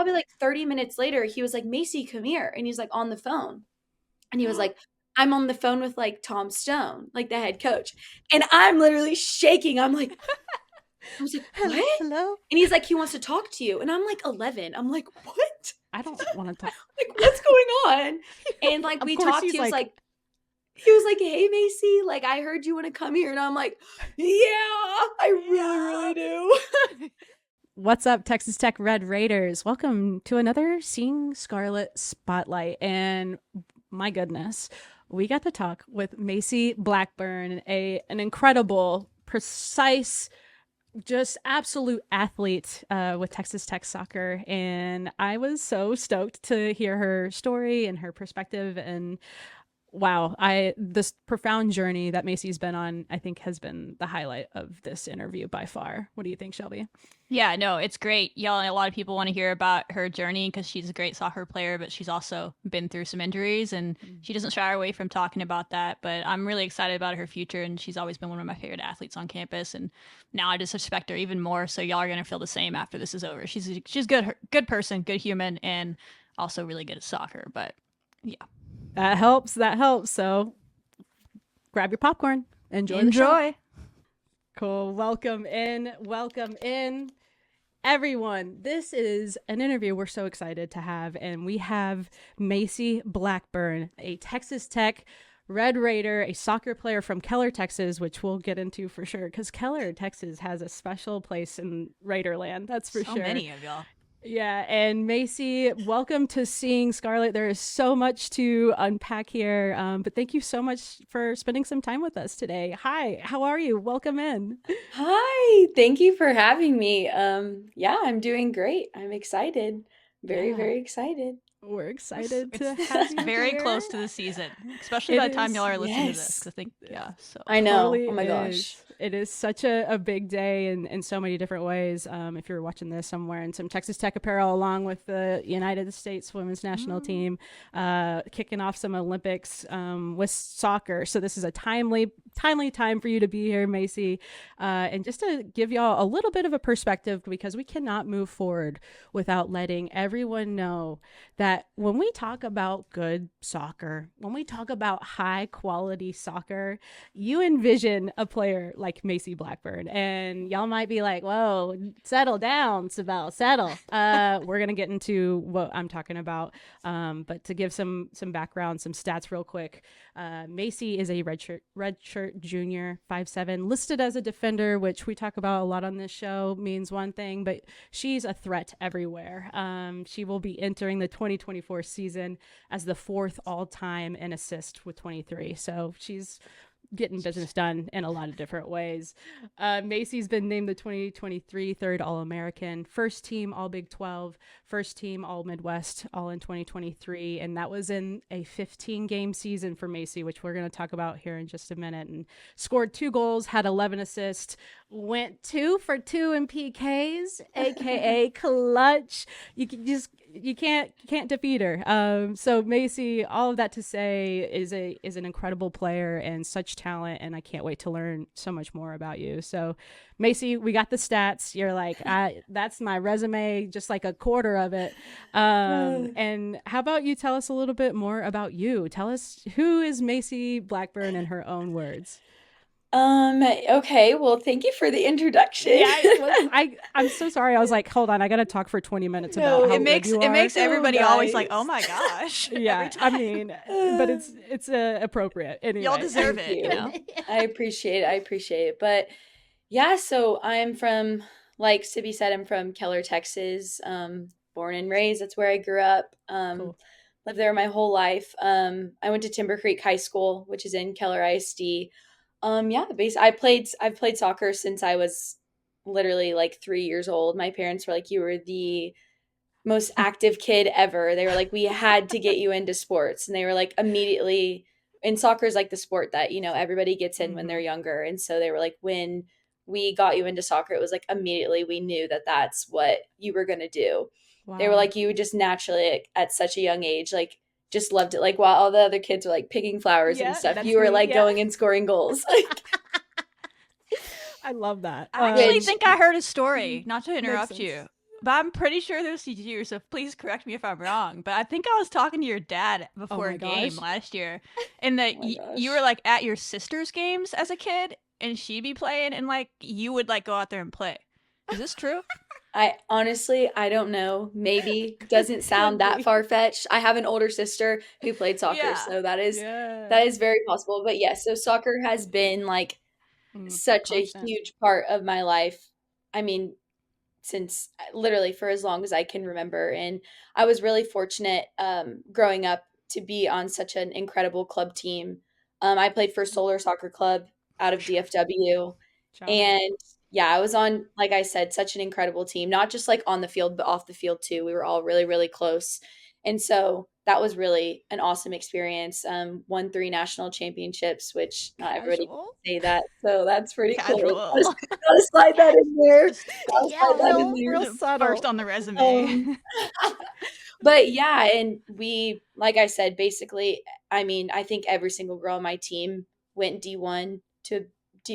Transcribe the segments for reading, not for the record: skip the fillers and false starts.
probably like 30 minutes later, he was like, Macy, come here. And he's like on the phone. And he was like, I'm on the phone with like Tom Stone, like the head coach. And I'm literally shaking. I was like, what? Hello? And he's like, he wants to talk to you. And I'm like 11. I'm like, what? I don't want to talk. Like, what's going on? And like, Of we course talked. he's like, He was like, hey, Macy, like, I heard you want to come here. And I'm like, yeah, I really do. what's up, Texas Tech Red Raiders? Welcome to another Seeing Scarlet Spotlight. And my goodness, we got to talk with Macy Blackburn, an incredible, precise, just absolute athlete with Texas Tech soccer. And I was so stoked to hear her story and her perspective. And wow, this profound journey that Macy's been on, I think, has been the highlight of this interview by far. What do you think, Shelby? Yeah, no, it's great. Y'all, a lot of people want to hear about her journey because she's a great soccer player, but she's also been through some injuries and she doesn't shy away from talking about that. But I'm really excited about her future, and she's always been one of my favorite athletes on campus. And now I just respect her even more. So y'all are gonna feel the same after this is over. She's good person, good human, and also really good at soccer. But yeah, That helps. That helps. So grab your popcorn. Enjoy the show. Cool. Welcome in. Welcome in. Everyone, this is an interview we're so excited to have, and we have Macy Blackburn, a Texas Tech Red Raider, a soccer player from Keller, Texas, which we'll get into for sure, because Keller, Texas has a special place in Raiderland, that's for so sure. many of y'all. Yeah, and Macy, welcome to Seeing Scarlet. There is so much to unpack here, but thank you so much for spending some time with us today. Hi, how are you? Welcome in. Hi, thank you for having me. Yeah, I'm doing great. I'm excited. Very, Yeah. very excited. We're excited to It's have you very here. close to the season, especially It by the time is, y'all are listening to this. yes. 'Cause I think, yeah, so I know. Totally Oh my gosh. is. It is such a big day in so many different ways. If you're watching this somewhere, and some Texas Tech apparel along with the United States women's national team, kicking off some Olympics with soccer. So this is a timely time for you to be here, Macy. And just to give y'all a little bit of a perspective, because we cannot move forward without letting everyone know that when we talk about good soccer, when we talk about high quality soccer, you envision a player like Macy Blackburn, and y'all might be like, whoa, settle down, Sibel, settle. We're going to get into what I'm talking about. But to give some background, some stats real quick, Macy is a redshirt junior, 5'7", listed as a defender, which we talk about a lot on this show, means one thing, but she's a threat everywhere. She will be entering the 2024 season as the fourth all-time in assist with 23. So she's getting business done in a lot of different ways. Macy's been named the 2023 third All-American, first team All Big 12, first team All Midwest, all in 2023. And that was in a 15-game season for Macy, which we're going to talk about here in just a minute. And scored 2 goals, had 11 assists, went 2 for 2 in PKs, aka clutch. You can't defeat her. So Macy, all of that to say, is an incredible player and such talent, and I can't wait to learn so much more about you. So Macy, we got the stats. You're like, that's my resume, just like a quarter of it. And how about you tell us a little bit more about you? Tell us, who is Macy Blackburn in her own words? Okay, well, thank you for the introduction. Yeah, I'm so sorry. I was like, hold on, I gotta talk for 20 minutes No, about how it makes good you are. everybody So always like, nice. oh my gosh. Yeah, I mean, but it's appropriate anyway. Y'all deserve Thank it, you. you know? I appreciate it. But yeah, so I'm from, like Sibby said, I'm from Keller, Texas. Born and raised. That's where I grew up. Cool. Lived there my whole life. I went to Timber Creek High School, which is in Keller ISD. Yeah, I've played soccer since I was literally like 3 years old. My parents were like, you were the most active kid ever. They were like, we had to get you into sports. And they were like, immediately, and soccer is like the sport that, everybody gets in when they're younger. And so they were like, when we got you into soccer, it was like immediately we knew that that's what you were going to do. Wow. They were like, you would just naturally, like, at such a young age, like, just loved it. Like, while all the other kids were like picking flowers and stuff, you were like going and scoring goals. I love that. I actually think I heard a story, not to interrupt you. But I'm pretty sure this is you, so please correct me if I'm wrong. But I think I was talking to your dad Oh before my a game gosh. last year, and Oh that my you were gosh. like at your sister's games as a kid, and she'd be playing, and like you would like go out there and play. Is this true? I honestly, I don't know. Maybe doesn't sound Could that be. far-fetched. I have an older sister who played soccer, Yeah. so Yeah. that is very possible. But yes, so soccer has been like such a Constant. huge part of my life. I mean, since literally for as long as I can remember. And I was really fortunate growing up to be on such an incredible club team. I played for Solar Soccer Club out of DFW. Shout out. And yeah, I was on, like I said, such an incredible team, not just like on the field, but off the field too. We were all really, really close. And so that was really an awesome experience. Won 3 national championships, which not everybody can Casual. say that. So that's pretty cool. Casual. Gotta slide that in there. Just Gotta Yeah, slide that in real there. the first subtle. on the resume. Um, but yeah, and we, like I said, basically, I mean, I think every single girl on my team went D1 to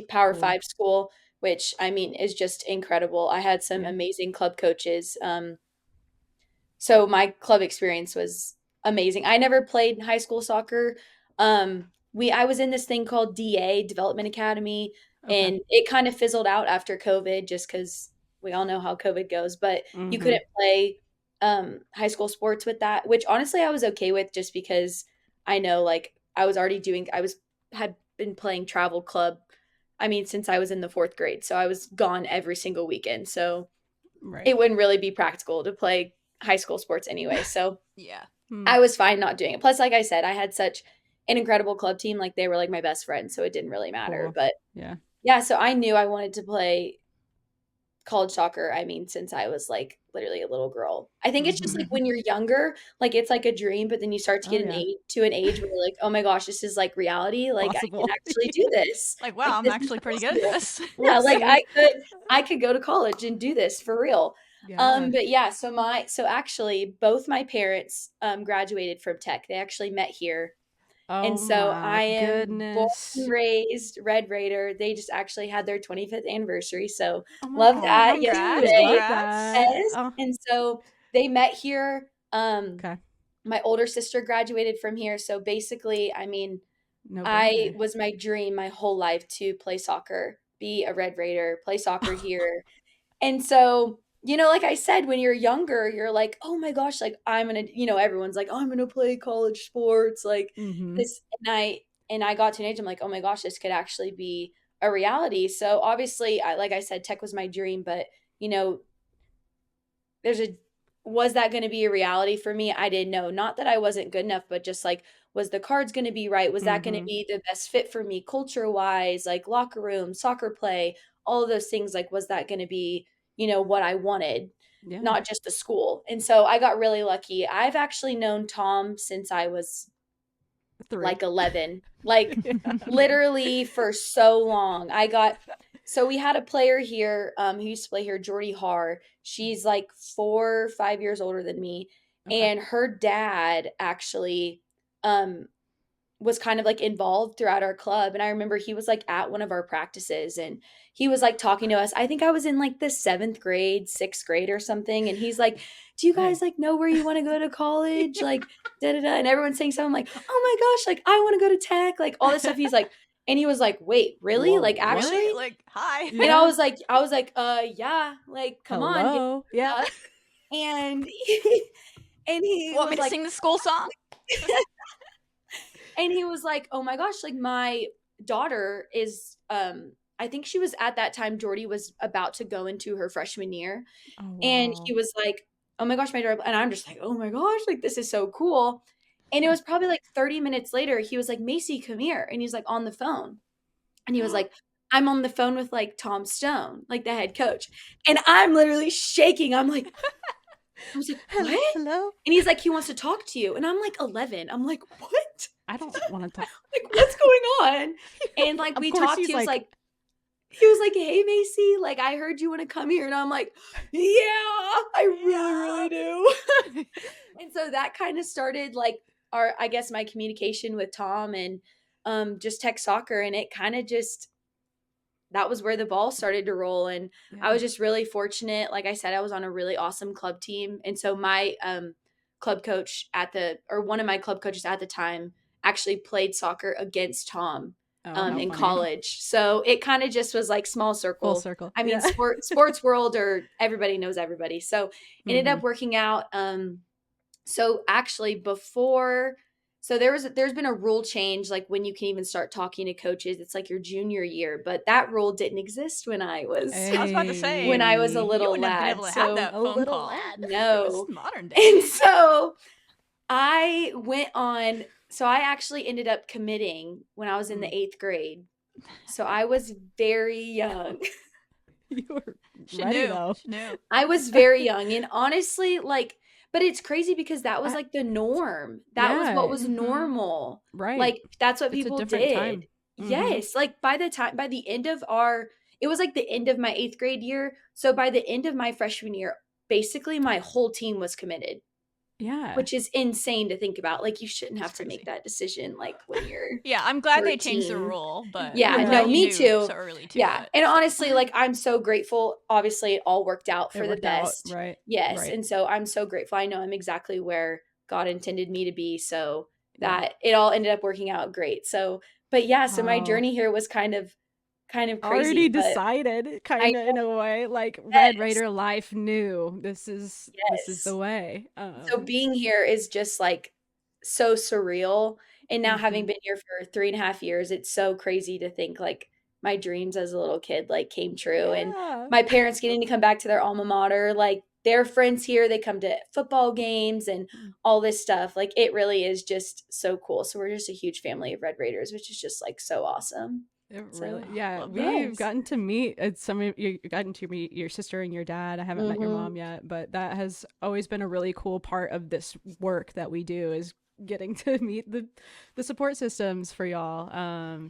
Power Cool. 5 school, which I mean is just incredible. I had some Yeah. amazing club coaches. So my club experience was amazing. I never played high school soccer. I was in this thing called DA, Development Academy, Okay. and it kind of fizzled out after COVID just because we all know how COVID goes. But you Mm-hmm. couldn't play high school sports with that, which honestly I was okay with just because I know like I was had been playing travel club. I mean, since I was in the 4th grade, so I was gone every single weekend. So Right. it wouldn't really be practical to play high school sports anyway. So Yeah. I was fine not doing it. Plus, like I said, I had such an incredible club team. Like they were like my best friends, so it didn't really matter. Cool. But Yeah. yeah, so I knew I wanted to play college soccer. I mean, since I was like literally a little girl. I think it's just Mm-hmm. like when you're younger, like it's like a dream, but then you start to Oh get yeah. an age where you're like, oh my gosh, this is like reality. Like I can Possible. actually do this. Like, Like wow, I'm this is actually pretty good at possible. this. Yeah, like Whoopsie. I could go to college and do this for real. Yeah. But yeah, so actually both my parents graduated from tech. They actually met here. And Oh so my I am born and goodness. raised Red Raider. They just actually had their 25th anniversary. So Oh my love Oh, that congrats, gosh. yesterday. Love congrats. that. Yes. Oh, And so they met here. okay. My older sister graduated from here. So basically, I mean, No I brainer. was my dream my whole life to play soccer, be a Red Raider, play soccer here. And so, like I said, when you're younger, you're like, oh my gosh, like I'm gonna, everyone's like, oh, I'm gonna play college sports, like Mm-hmm. this. And I got to an age, I'm like, oh my gosh, this could actually be a reality. So obviously, like I said, tech was my dream, but you know, there's a was that going to be a reality for me? I didn't know. Not that I wasn't good enough, but just like, was the cards going to be right? Was that going to Mm-hmm. be the best fit for me culture wise, like locker room, soccer play, all of those things? Like, was that going to be, what I wanted, Yeah. not just the school? And so I got really lucky. I've actually known Tom since I was 3. like 11, like Yeah. literally for so long. So we had a player here who used to play here, Jordy Har. She's like 4 or 5 years older than me. Okay. And her dad actually um was kind of like involved throughout our club. And I remember he was like at one of our practices and he was like talking to us. I think I was in like the 7th grade, 6th grade or something. And he's like, do you Dang. guys like know where you want to go to college? Like, da da da. And everyone's saying something like, oh my gosh, like I want to go to tech, like all this stuff. He's like, and he was like, wait, really? Whoa, Like what? Really? actually? Like, hi. And I Yeah. was like, yeah, like come on, get Hello. Yeah. us. And and he Want me was to like, sing the school song? and he was like, oh my gosh, like my daughter is I think she was at that time Jordy was about to go into her freshman year. Oh And wow. he was like, oh my gosh, my daughter, and I'm just like, oh my gosh, like this is so cool. And it was probably like 30 minutes later, he was like, Macy, come here. And he's like on the phone. And he was like, I'm on the phone with like Tom Stone, like the head coach. And I'm literally shaking. I was like, Hello. what? Hello. And he's like, he wants to talk to you. And I'm like 11. I'm like, what? I don't want to talk. Like, what's going on? And like, Of we course, talked. he's like, He was like, hey, Macy, like, I heard you want to come here. And I'm like, yeah, I really, really do. And so that kind of started like I guess my communication with Tom and just tech soccer. And it kind of just that was where the ball started to roll. And I Yeah. was just really fortunate. Like I said, I was on a really awesome club team. And so my club coach one of my club coaches at the time actually played soccer against Tom Oh, how in funny. college. So it kind of just was like small Full circle. circle. I mean, Yeah. sports world, or everybody knows everybody. So ended up working out. So actually there's been a rule change, like when you can even start talking to coaches. It's like your junior year, but that rule didn't exist when I was I was about to say, when I was a you little wouldn't have been able lad. to have So that A phone little call. lad. It was no. modern day. And so I went on, so I actually ended up committing when I was in the 8th grade. So I was very young. You were She ready knew. though. She knew. I was very young, and honestly, like, but it's crazy because that was like the norm. That was what Yeah. was normal. Right. Like that's what It's a people different did. time. Yes, like by the end of it was like the end of my 8th grade year. So by the end of my freshman year, basically my whole team was committed, Yeah. which is insane to think about. Like you shouldn't have That's to make crazy. that decision like when you're Yeah, I'm glad they changed the 13. rule, but Yeah, I'm Yeah. glad no, you me knew too. so early too. Yeah. But And honestly, like I'm so grateful. Obviously, it all worked out It for the worked out. best. Right. Yes. Right. And so I'm so grateful. I know I'm exactly where God intended me to be. So Yeah. that it all ended up working out great. So, but yeah, so my Wow. journey here was kind of crazy. Already But decided, I kind of in a way, like Red guess, Raider life knew this is the yes. way. So being here is just like so surreal. And now having Mhm. been here for 3.5 years, it's so crazy to think like my dreams as a little kid like came true. And Yeah. my parents getting to come back to their alma mater, like their friends here, they come to football games and all this stuff. Like it really is just so cool. So we're just a huge family of Red Raiders, which is just like so awesome. It So really, yeah. love that. We've yes. gotten to meet some of you. Gotten to meet your sister and your dad. I haven't met your mom yet, but that has always been a really cool part of this work that we do, is getting to meet the support systems for y'all.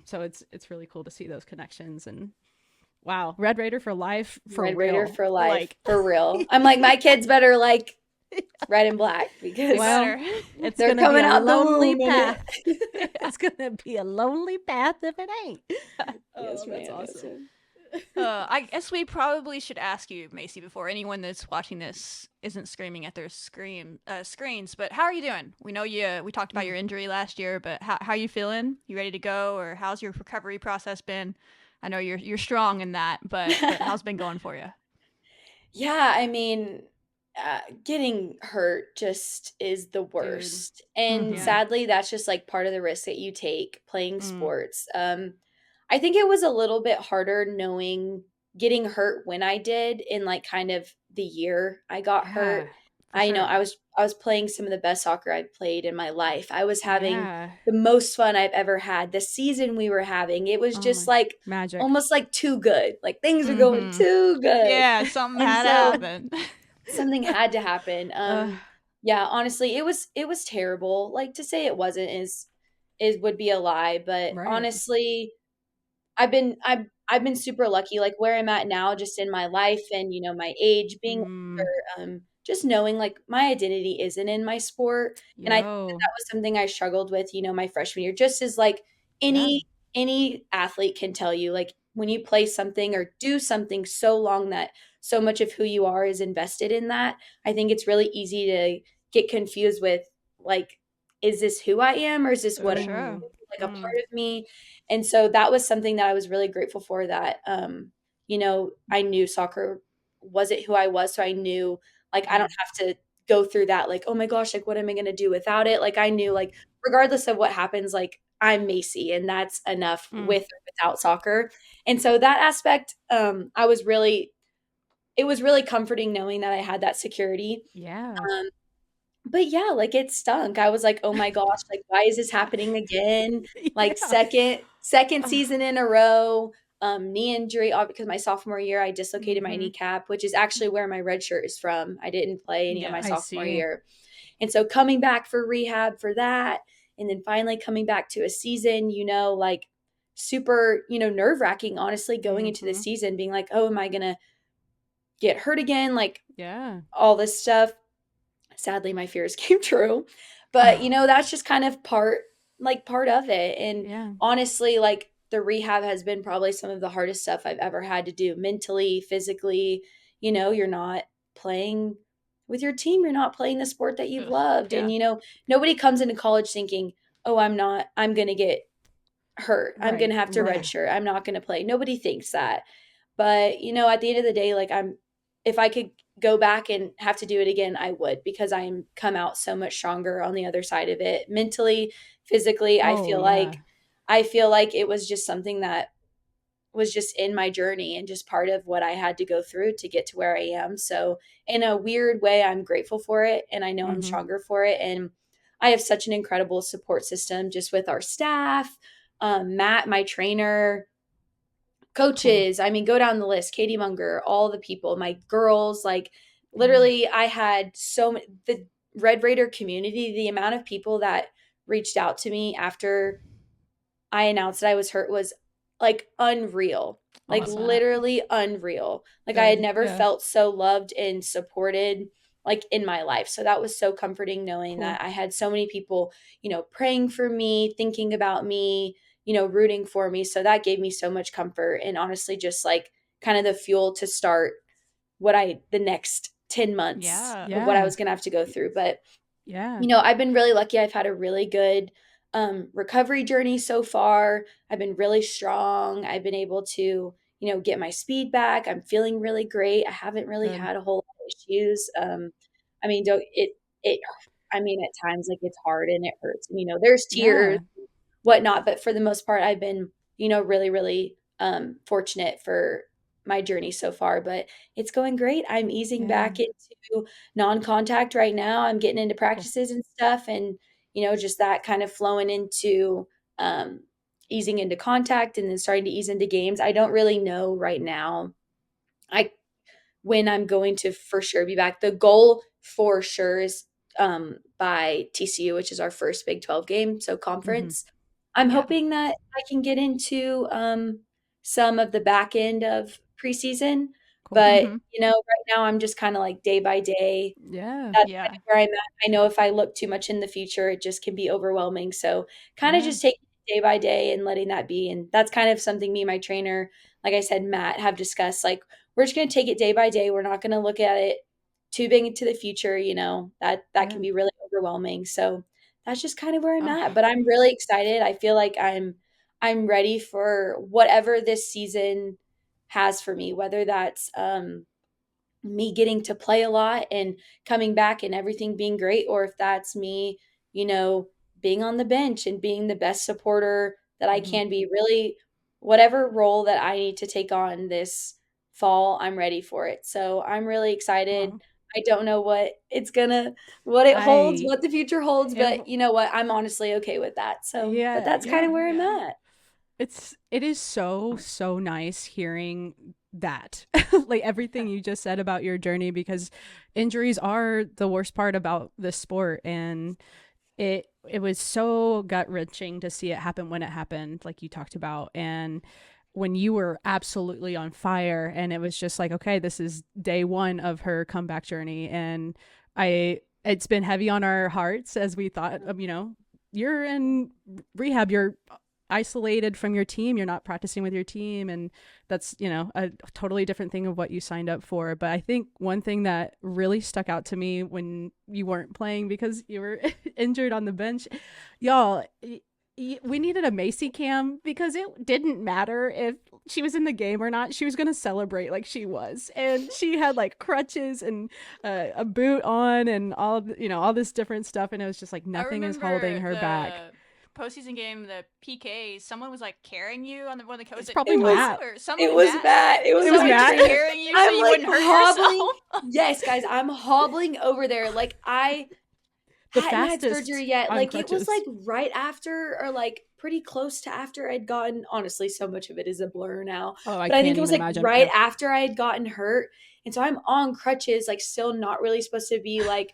So it's really cool to see those connections. And wow, Red Raider for life, for Red Raider real, for life, like for real. I'm like, my kids better like red and black because well, better. it's they're gonna be coming a out the lonely womb in path. it. It's gonna be a lonely path if it ain't. Yes, Oh, that's ma'am. Yes, awesome. ma'am. I guess we probably should ask you, Macy, before anyone that's watching this isn't screaming at their screens. But how are you doing? We know we talked about your injury last year, but how you feeling? You ready to go, or how's your recovery process been? I know you're strong in that, but how's it been going for you? Yeah, I mean, getting hurt just is the Dude. worst. And Yeah. sadly, that's just like part of the risk that you take playing Mm. sports. I think it was a little bit harder getting hurt when I did in like kind of the year I got hurt. Yeah, for sure. I was playing some of the best soccer I've played in my life. I was having Yeah. the most fun I've ever had. The season we were having, it was Oh just my like magic. almost like too good. Like things are going too good. Yeah, something And had to so happen. something had to happen. Yeah, honestly, it was terrible. Like to say it wasn't is would be a lie, but Right. honestly, I've been super lucky, like where I'm at now, just in my life and my age, being older, just knowing like my identity isn't in my sport, and I think that Yo. that was something I struggled with, my freshman year, just as like Yeah. any athlete can tell you, like when you play something or do something so long that so much of who you are is invested in that, I think it's really easy to get confused with like, is this who I am or is this what For I sure. do? Like a part of me. And so that was something that I was really grateful for, that I knew soccer wasn't who I was. So I knew like I don't have to go through that, like, oh my gosh, like what am I gonna do without it? Like I knew like regardless of what happens, like I'm Macy and that's enough with or without soccer. And so that aspect, it was really comforting knowing that I had that security. Yeah. Um, but yeah, like it stunk. I was like, "Oh my gosh, like why is this happening again?" Like Yeah. second season in a row. Knee injury, because my sophomore year I dislocated my Mhm. kneecap, which is actually where my red shirt is from. I didn't play any of my Yeah. I sophomore see. year. And so coming back for rehab for that, and then finally coming back to a season, like super, nerve-wracking, honestly, going into the season, being like, "Oh, am I gonna get hurt again?" Like Yeah. all this stuff. Sadly, my fears came true. But, that's just kind of part of it. And Yeah. honestly, like the rehab has been probably some of the hardest stuff I've ever had to do mentally, physically. You're not playing with your team. You're not playing the sport that you've Ugh, loved. yeah. And, nobody comes into college thinking, oh, I'm going to get hurt. I'm going Right. to have to Right. redshirt. I'm not going to play. Nobody thinks that. But, at the end of the day, like if I could go back and have to do it again, I would, because I'm come out so much stronger on the other side of it. Mentally, physically, Oh yeah. I feel like it was just something that was just in my journey and just part of what I had to go through to get to where I am. So in a weird way, I'm grateful for it, and I know I'm Mm-hmm. stronger for it. And I have such an incredible support system just with our staff, Matt, my trainer, Cool. coaches. I mean, go down the list, Katie Munger, all the people, my girls, like Yeah. literally I had so many, the Red Raider community, the amount of people that reached out to me after I announced that I was hurt was like unreal. Like Love that. literally unreal. Like I had Good. never Yeah. felt so loved and supported like in my life. So that was so comforting knowing Cool. that I had so many people, praying for me, thinking about me, rooting for me. So that gave me so much comfort, and honestly just like kind of the fuel to start the next 10 months Yeah. of what I Yeah. was going to have to go through. But Yeah. I've been really lucky. I've had a really good recovery journey so far. I've been really strong. I've been able to, get my speed back. I'm feeling really great. I haven't really Good. had a whole lot of issues. I mean, don't it. I mean, at times like it's hard and it hurts. And, there's tears, Yeah. whatnot. But for the most part, I've been, really, really fortunate for my journey so far. But it's going great. I'm easing Yeah. back into non-contact right now. I'm getting into Cool. practices and stuff, and just that kind of flowing into um, easing into contact and then starting to ease into games. I don't really know right now. I when I'm going to for sure be back. The goal for sure is by TCU, which is our first Big 12 game, so Mm-hmm. conference. I'm Yeah. hoping that I can get into some of the back end of preseason, Cool. but Mm-hmm. right now I'm just kind of like day by day. Yeah. That's kind Yeah. of where I'm at. I know if I look too much in the future, it just can be overwhelming. So kind of Yeah. just taking it day by day and letting that be. And that's kind of something me and my trainer, like I said, Matt, have discussed. Like we're just going to take it day by day. We're not going to look at it too big into the future. That Yeah. can be really overwhelming. So that's just kind of where I'm Oh, at. But I'm really excited. I feel like I'm ready for whatever this season has for me, whether that's me getting to play a lot and coming back and everything being great, or if that's me, you know, being on the bench and being the best supporter that I Mm-hmm. can be. Really, whatever role that I need to take on this fall, I'm ready for it. So I'm really excited. Well, I don't know what it holds, I what the future holds, am. but you know what? I'm honestly okay with that. So, but Yeah. that's kind Yeah. of where I'm yeah. at. It is so nice hearing that. Like everything you just said about your journey, because injuries are the worst part about this sport, and it was so gut-wrenching to see it happen when it happened, like you talked about, and when you were absolutely on fire, and it was just like, okay, this is day one of her comeback journey. And it's been heavy on our hearts as we thought, you're in rehab, you're isolated from your team, you're not practicing with your team, and that's a totally different thing of what you signed up for. But I think one thing that really stuck out to me when you weren't playing because you were injured on the bench, y'all, we needed a Macy cam, because it didn't matter if she was in the game or not, she was going to celebrate like she was, and she had like crutches and a boot on and all this different stuff, and it was just like I nothing is holding remember her back. the postseason game, the PK. Someone was like carrying you on the one of the. Was It's it probably It Paul was Matt. or it someone? was Matt? Matt. It Was was It was my someone just Matt. trainer. carrying you so I'm you like wouldn't hurt hobbling. yourself? Yes, guys, I'm hobbling over there. Like I The hadn't had fastest surgery yet. on Like it was like crutches. right after or like pretty close to after I'd gotten, honestly, so much of it is a blur now. Oh, I But I think can't it was even like imagine. right Yeah. after I had gotten hurt. And so I'm on crutches, like still not really supposed to be like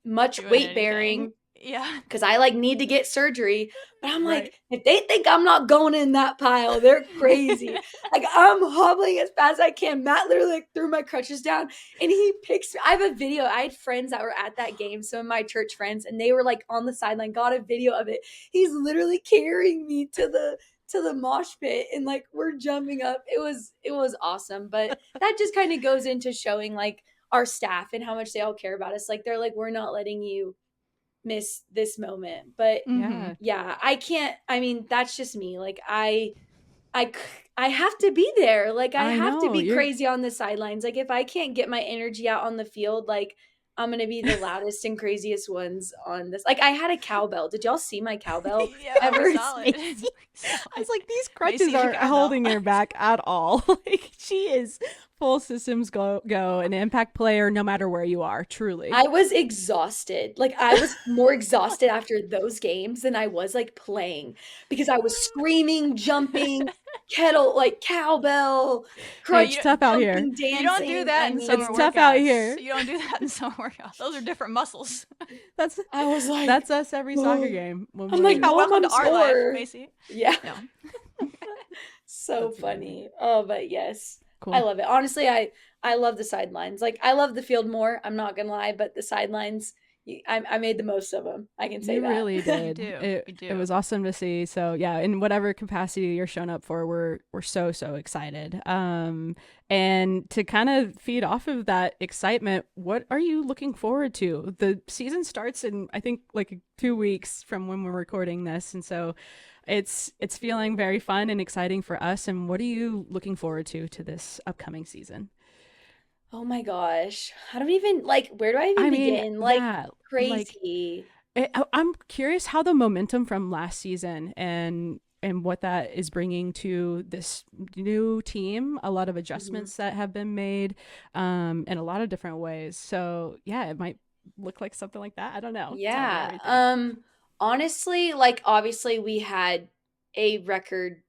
much Doing weight anything? bearing. Yeah. because I like need to get surgery. But I'm Right. like, if they think I'm not going in that pile, they're crazy. Like I'm hobbling as fast as I can. Matt literally like threw my crutches down and he picks me. I have a video. I had friends that were at that game, some of my church friends, and they were like on the sideline, got a video of it. He's literally carrying me to the mosh pit and like we're jumping up. It was awesome. But that just kind of goes into showing like our staff and how much they all care about us. Like they're like, we're not letting you miss this moment. But Yeah. yeah, I can't. I mean, that's just me. Like I I have to be there. Like I I have to know. be You're crazy on the sidelines. Like if I can't get my energy out on the field, like I'm gonna be the loudest and craziest ones on this. Like I had a cowbell. Did y'all see my cowbell Yeah, ever? we saw it. Macy. I was like, these Macy crutches the aren't cowbell. holding her back at all. Like she is full systems go, an impact player no matter where you are, truly. I was exhausted. Like I was more exhausted after those games than I was like playing because I was screaming, jumping, kettle like cowbell, Hey, But it's crutch tough out here. jumping, you don't do dancing. that I in It's summer mean, tough out workouts. here. You don't do that in summer workouts. Those are different muscles. That's I was like, that's us every soccer oh. game when I'm like, we're Mom, Welcome I'm to our life, sore. Macy. Yeah. No. So that's really funny. Oh, but yes. I cool. love it. Honestly, I love the sidelines. Like I love the field more. I'm not gonna lie, but the sidelines, I made the most of them. I can say You that. really You did. do. You It do. was awesome to see. So yeah, in whatever capacity you're shown up for, we're so excited. And to kind of feed off of that excitement, what are you looking forward to? The season starts in I think like 2 weeks from when we're recording this, and so it's feeling very fun and exciting for us. And what are you looking forward to this upcoming season? Oh my gosh. I don't even like where do I even I mean, begin? Like yeah, like crazy. I'm curious how the momentum from last season and what that is bringing to this new team. A lot of Mhm. adjustments that have been made, in a lot of different ways. So yeah, it might look like something like that. I don't know. Tell me Yeah. everything. Honestly, like obviously we had a record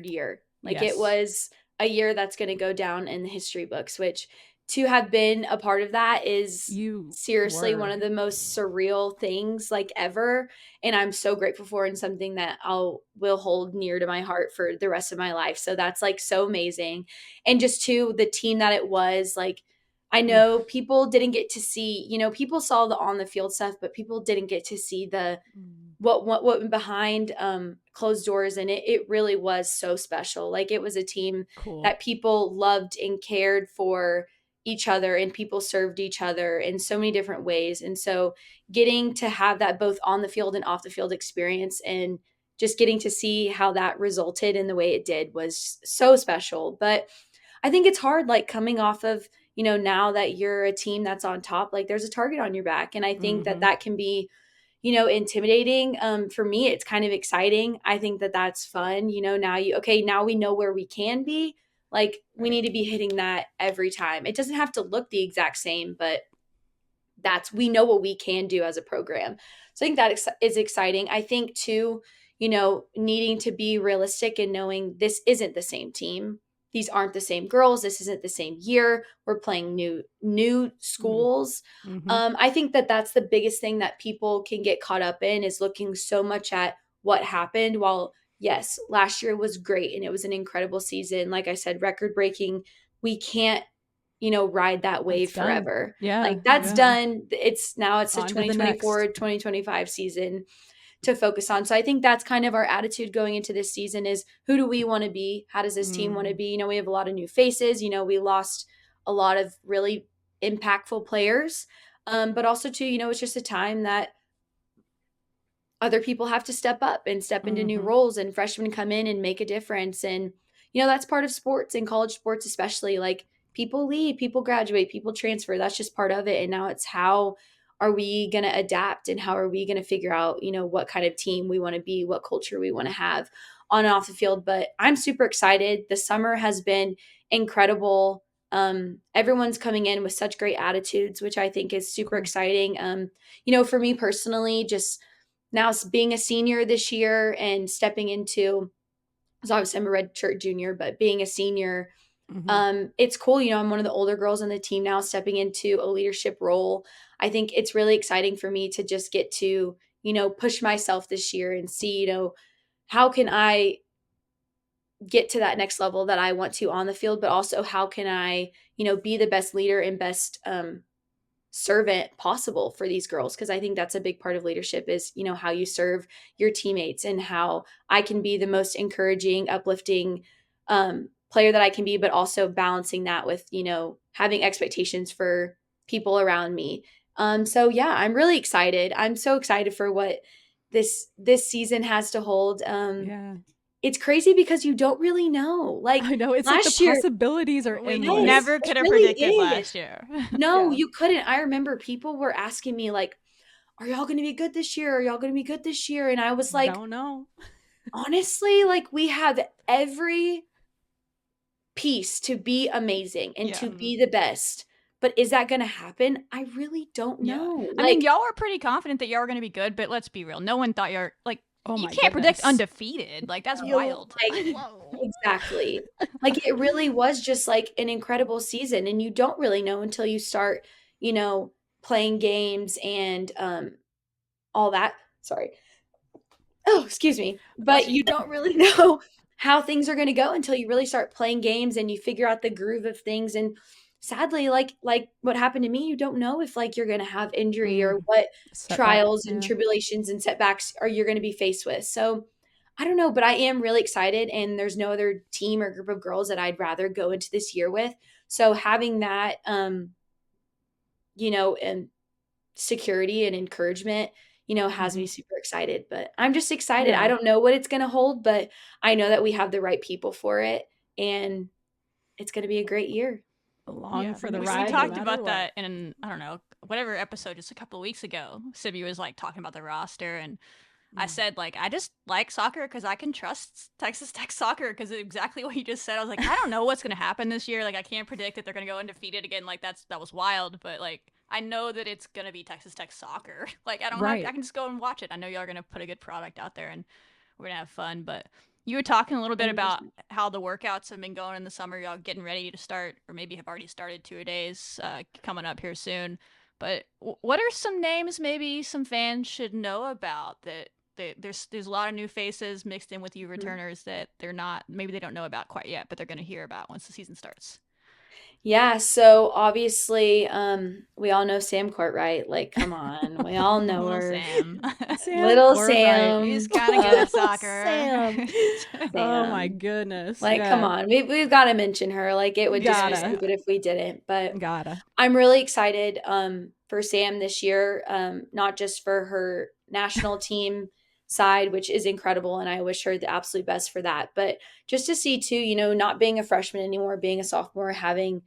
year. Like it Yes, was a year that's going to go down in the history books, which to have been a part of that is you seriously one were. of the most surreal things like ever, and I'm so grateful for and something that I'll will hold near to my heart for the rest of my life. So that's like so amazing. And just to the team that it was, like I know Oof. people didn't get to see, people saw the on the field stuff, but people didn't get to see the Mm, what went behind closed doors, and it really was so special. Like it was a team cool. that people loved and cared for each other, and people served each other in so many different ways. And so getting to have that both on the field and off the field experience, and just getting to see how that resulted in the way it did, was so special. But I think it's hard, like coming off of, now that you're a team that's on top, like there's a target on your back. And I think that Mm-hmm. that can be, intimidating. For me, it's kind of exciting. I think that that's fun. Now we know where we can be. Like we Right. need to be hitting that every time. It doesn't have to look the exact same, but we know what we can do as a program. So I think that is exciting. I think too, needing to be realistic and knowing this isn't the same team. These aren't the same girls. This isn't the same year. We're playing new schools. Mm-hmm. I think that that's the biggest thing that people can get caught up in, is looking so much at what happened. While yes, last year was great and it was an incredible season, like I said, record breaking. We can't ride that wave That's done. forever. Yeah, Like that's yeah. done. It's the On to the next. 2024, 2025 season to focus on. So I think that's kind of our attitude going into this season, is who do we want to be? How does this team want to Mm-hmm. be? We have a lot of new faces. We lost a lot of really impactful players. But also too, it's just a time that other people have to step up and step into new Mm-hmm. roles, and freshmen come in and make a difference. And that's part of sports, and college sports especially. Like people leave, people graduate, people transfer. That's just part of it. And now it's, how are we going to adapt, and how are we going to figure out what kind of team we want to be, what culture we want to have on and off the field. But I'm super excited. The summer has been incredible. Everyone's coming in with such great attitudes, which I think is super Cool. exciting. For me personally, just now being a senior this year and stepping into, because obviously I'm a redshirt junior, but being a senior, Mm-hmm. It's cool. I'm one of the older girls on the team now, stepping into a leadership role. I think it's really exciting for me to just get to, push myself this year and see, how can I get to that next level that I want to on the field, but also how can I, be the best leader and best servant possible for these girls, because I think that's a big part of leadership is, how you serve your teammates, and how I can be the most encouraging, uplifting player that I can be, but also balancing that with, having expectations for people around me. So yeah, I'm really excited. I'm so excited for what this season has to hold. Yeah. It's crazy because you don't really know. Like I know. It's like the last year, possibilities are We endless. never yes, could it have really predicted is. last year. No, Yeah. you couldn't. I remember people were asking me like, "Are y'all going to be good this year? Are y'all going to be good this year?" And I was like, Don't know. honestly, like we have every piece to be amazing and Yeah. to be the best. But is that going to happen? I really don't Yeah. know. I mean, Like, y'all were pretty confident that y'all were going to be good, but let's be real. No one thought you're like, Oh you my can't predict goodness. undefeated. Like, that's wild. like Whoa. exactly. Like it really was just like an incredible season, and you don't really know until you start, playing games and all that. Sorry. Oh, excuse me. Bless But you. you don't really know how things are going to go until you really start playing games and you figure out the groove of things. And sadly, like what happened to me, you don't know if like you're going to have injury or what Setback. trials and Yeah. tribulations and setbacks are you're going to be faced with. So I don't know, but I am really excited, and there's no other team or group of girls that I'd rather go into this year with. So having that and security and encouragement, has Mm-hmm. me super excited. But I'm just excited. I Yeah. don't know what it's going to hold, but I know that we have the right people for it, and it's going to be a great year. Along Yeah, for the we ride, no talked matter about what. that in, I don't know, whatever episode just a couple of weeks ago. Sibby was like talking about the roster, and I said, like, I just like soccer because I can trust Texas Tech soccer, because exactly what you just said. I was like, I don't know what's going to happen this year. Like, I can't predict that they're going to go undefeated again. Like, that was wild. But, like, I know that it's going to be Texas Tech soccer. Like, I Right. can just go and watch it. I know y'all are going to put a good product out there, and we're going to have fun. But you were talking a little bit about 100%. how the workouts have been going in the summer. Y'all getting ready to start, or maybe have already started 2-a-days coming up here soon. But what are some names maybe some fans should know about that there's a lot of new faces mixed in with you returners that maybe they don't know about quite yet, but they're going to hear about once the season starts. Yeah, so obviously, we all know Sam Courtright. Like, come on, we all know Little her. Sam. Sam Little Courtright. He's Sam. kind of good at soccer. Sam. Oh my Sam. goodness. Like, come Yeah. on, we've got to mention her. Like, it would just be Gotta. stupid if we didn't. But Gotta. I'm really excited for Sam this year, not just for her national team side, which is incredible, and I wish her the absolute best for that, but just to see too, not being a freshman anymore, being a sophomore, having,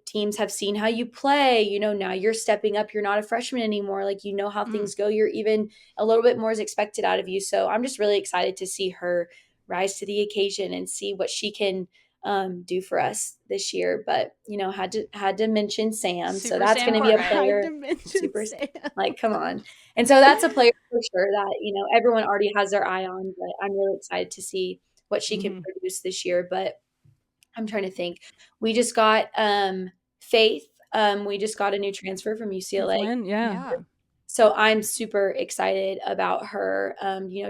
teams have seen how you play, now you're stepping up, you're not a freshman anymore, like how Mm. things go, you're even a little bit more is expected out of you. So I'm just really excited to see her rise to the occasion and see what she can do for us this year. But had to mention Sam, so Super that's Sam going to be a Courtright. Hard player. to mention Super, Sam. like, come on. And so that's a player for sure that everyone already has their eye on. But I'm really excited to see what she can Mm-hmm. produce this year. But I'm trying to think. We just got Faith. We just got a new transfer from Faith UCLA. Lynn, yeah. Yeah. So I'm super excited about her.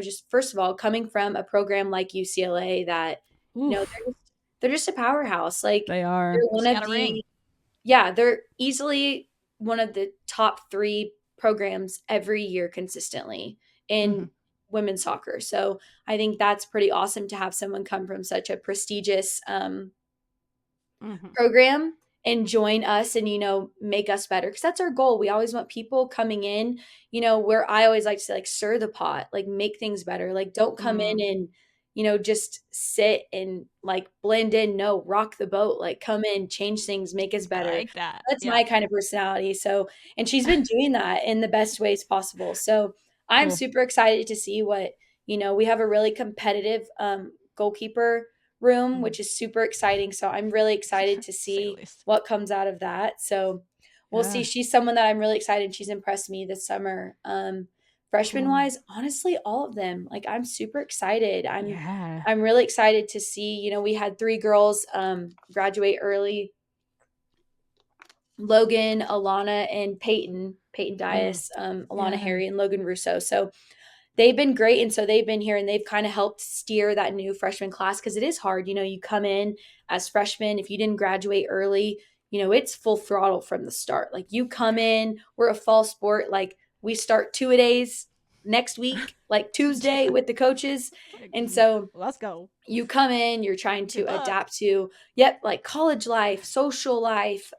Just first of all, coming from a program like UCLA that, Oof. they're just a powerhouse. Like They they're are. one Just of got a ring. the, yeah, they're easily one of the top 3 programs every year consistently Mm-hmm. in women's soccer. So I think that's pretty awesome to have someone come from such a prestigious Mm-hmm. program and join us and make us better, because that's our goal. We always want people coming in, where I always like to say, like, stir the pot, like make things better. Like, don't come in Mm. and just sit and like blend in. No, rock the boat. Like, come in, change things, make us I better. like that. That's Yeah. my kind of personality. So, and she's been doing that in the best ways possible. So I'm Cool. super excited to see what, we have a really competitive goalkeeper room, which is super exciting. So I'm really excited to Say the see least. what comes out of that. So we'll see. Yeah. She's someone that I'm really excited. She's impressed me this summer freshman Cool. wise, honestly, all of them. Like I'm super excited. Yeah. I'm really excited to see, we had 3 girls graduate early. Logan, Alana, and Peyton Mm. Dias, Alana Yeah. Harry, and Logan Russo. So they've been great. And so they've been here and they've kind of helped steer that new freshman class because it is hard. You come in as freshmen, if you didn't graduate early, it's full throttle from the start. Like you come in, we're a fall sport. Like we start 2-a-days next week, like Tuesday with the coaches. Like, And so let's go. you come in, you're trying to Good luck. adapt to, yep, like college life, social life,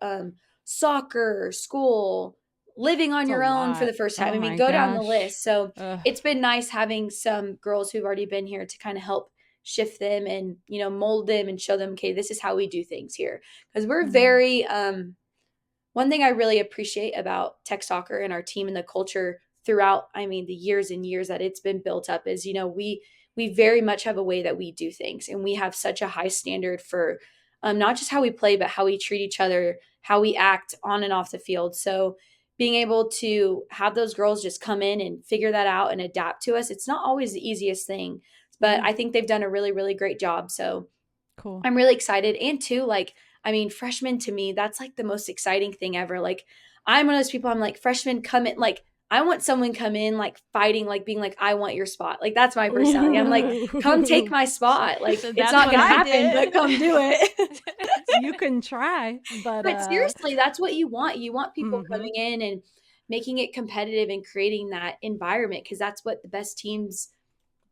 soccer, school, living on It's a your own for lot. the first time. Oh I mean, my go down the gosh. list. So Ugh. it's been nice having some girls who've already been here to kind of help shift them and, mold them and show them, okay, this is how we do things here. Because we're Mm. very, one thing I really appreciate about tech soccer and our team and the culture throughout, I mean, the years and years that it's been built up is, we very much have a way that we do things, and we have such a high standard for not just how we play, but how we treat each other, how we act on and off the field. So being able to have those girls just come in and figure that out and adapt to us, it's not always the easiest thing, but Mm. I think they've done a really, really great job. So Cool. I'm really excited. And too, like, I mean, freshmen to me, that's like the most exciting thing ever. Like, I'm one of those people, I'm like, freshmen come in, like, I want someone come in, like, fighting, like, being like, I want your spot. Like, that's my personality. I'm like, come take Ooh. my spot. Like, So it's that's not what going to I happen, but did. come do it. You can try, but But seriously, that's what you want. You want people mhm. coming in and making it competitive and creating that environment because that's what the best teams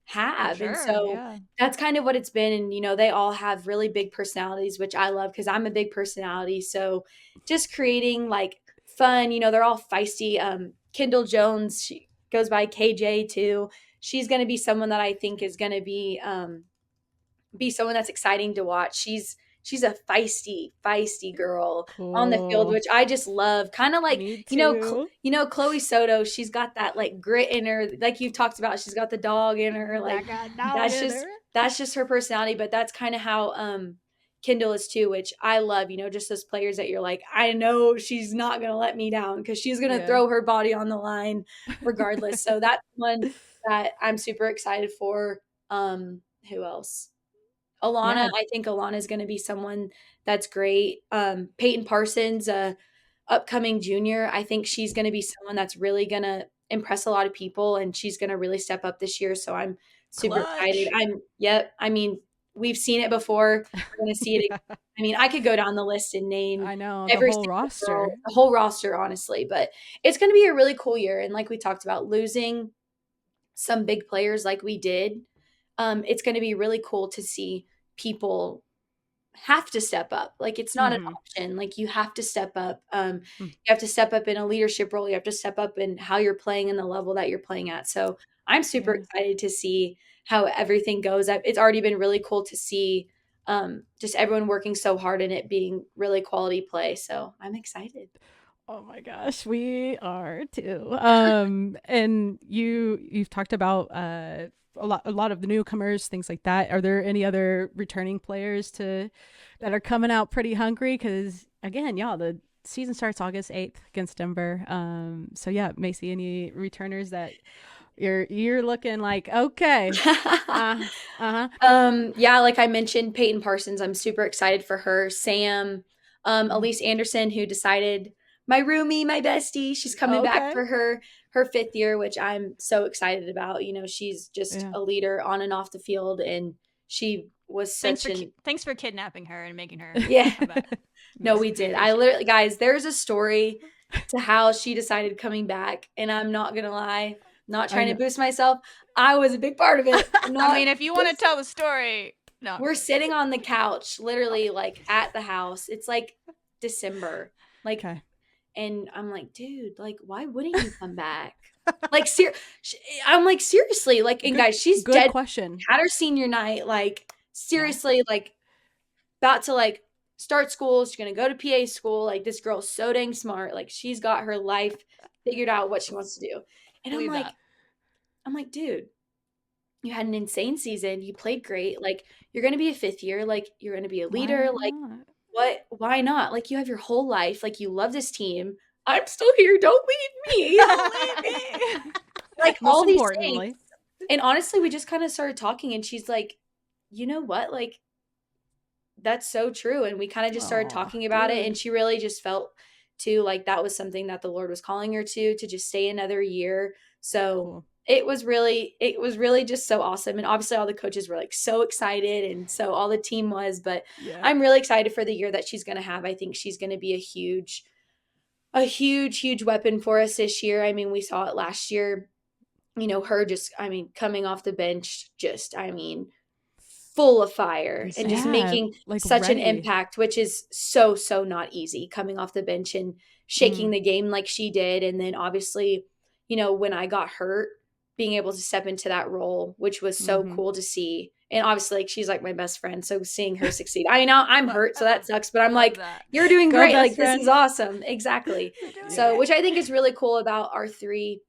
For have. And sure. so Yeah. that's kind of what it's been. And, they all have really big personalities, which I love because I'm a big personality. So just creating like fun, they're all feisty. Kendall Jones, she goes by KJ too. She's going to be someone that I think is going to be someone that's exciting to watch. She's a feisty girl on the field, Cool. which I just love. Kind of like, Me too. Chloe Soto, she's got that like grit in her, like you talked about, she's got the dog in her. I Like got dog that's in just her. that's just her personality, but that's kind of how Kendall is too, which I love, just those players that you're like, I know she's not gonna let me down because she's gonna Yeah. throw her body on the line regardless. So that's one that I'm super excited for. Who else? Alana, Yeah. I think Alana is going to be someone that's great. Peyton Parsons, upcoming junior, I think she's going to be someone that's really going to impress a lot of people, and she's going to really step up this year. So I'm super excited. Clutch. Yep. I mean, we've seen it before. We're going to see it again. Yeah. I mean, I could go down the list and name I know the every whole single girl, roster. the whole roster, honestly. But it's going to be a really cool year. And like we talked about, losing some big players like we did, it's going to be really cool to see people have to step up. Like it's not an Mhm. option. Like you have to step up. Mm. You have to step up in a leadership role. You have to step up in how you're playing and the level that you're playing at. So I'm super Yeah. excited to see how everything goes. It's already been really cool to see just everyone working so hard and it being really quality play. So I'm excited. Oh my gosh, we are too. And you've talked about a lot of the newcomers, things like that. Are there any other returning players that are coming out pretty hungry? Because again, y'all, the season starts August 8th against Denver. So yeah, Macy, any returners that you're looking like okay? Uh-huh. Yeah, like I mentioned, Peyton Parsons, I'm super excited for her. Sam, Mm. Elise Anderson, who decided my roomie, my bestie, she's coming back Okay. for her 5th year, which I'm so excited about. She's just Yeah. a leader on and off the field, and she was such an Thanks for kidnapping her and making her yeah. come back. No, Yes, we we did. I appreciate it. literally, guys, there's a story to how she decided coming back, and I'm not gonna lie, not I trying to know. boost myself. I was a big part of it. I'm I not. mean, if you want to tell the story, no. We're sitting on the couch, literally like at the house. It's like December. Like, Okay. and I'm like, dude, like, why wouldn't you come back? Like, I'm like, seriously, like, and Good guys, she's good dead. question. Had her senior night, like, Yeah. seriously, like, about to like start school. She's gonna go to PA school. Like, this girl's so dang smart. Like, she's got her life figured out what she wants to do. And Believe that. I'm like, dude, you had an insane season. You played great. Like, you're going to be a 5th year. Like, you're going to be a Why leader. Like, not? why not? Like, you have your whole life. Like, you love this team. I'm still here. Don't leave me. Don't leave me. like Most all these things. importantly. And honestly, we just kind of started talking and she's like, you know what? Like, that's so true. And we kind of just started Oh, talking about it. good. And she really just felt too like that was something that the Lord was calling her to just stay another year. So Cool. it was really just so awesome. And obviously all the coaches were like so excited and so all the team was, but Yeah. I'm really excited for the year that she's going to have. I think she's going to be a huge weapon for us this year. I mean, we saw it last year, her just, I mean, coming off the bench, just, I mean, full of fire and just Yeah, making like such an ready. impact, which is so, so not easy coming off the bench and shaking Mm, the game like she did. And then obviously, when I got hurt, being able to step into that role, which was so mm-hmm. cool to see. And obviously, like, she's like my best friend. So seeing her succeed, I know I'm hurt, so that sucks, but I I'm love like, that. you're doing Go, great. best Like, this is friend. awesome. Exactly. You're doing Yeah. So, great. which I think is really cool about our three,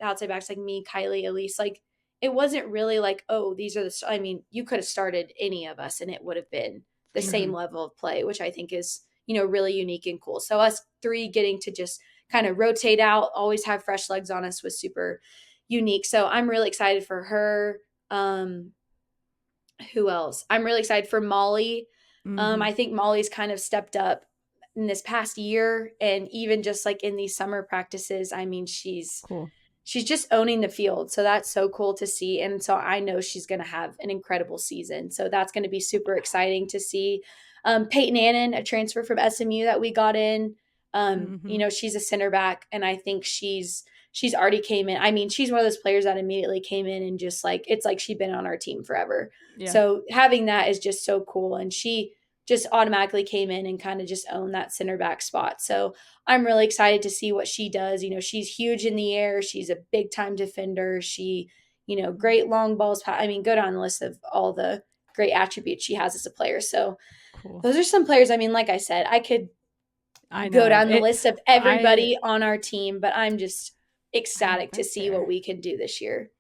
outside backs like me, Kylie, Elise. Like, it wasn't really like, oh, these are I mean, you could have started any of us and it would have been the Mm-hmm. same level of play, which I think is, really unique and cool. So us three getting to just kind of rotate out, always have fresh legs on us was super unique. So I'm really excited for her. Um, who else? I'm really excited for Molly. Mm-hmm. I think Molly's kind of stepped up in this past year and even just like in these summer practices. I mean, Cool. she's just owning the field. So that's so cool to see. And so I know she's going to have an incredible season. So that's going to be super exciting to see. Peyton Annan, a transfer from SMU that we got in. Mm-hmm. She's a center back, and I think she's already came in. I mean, she's one of those players that immediately came in and just like it's like she'd been on our team forever. Yeah. So having that is just so cool. And she just automatically came in and kind of just owned that center back spot. So I'm really excited to see what she does. She's huge in the air. She's a big time defender. She, great long balls. I mean, go down the list of all the great attributes she has as a player. So Cool. those are some players. I mean, like I said, I could I go know down the it. list of I everybody on our team, but I'm just ecstatic to right see what there. we can do this year.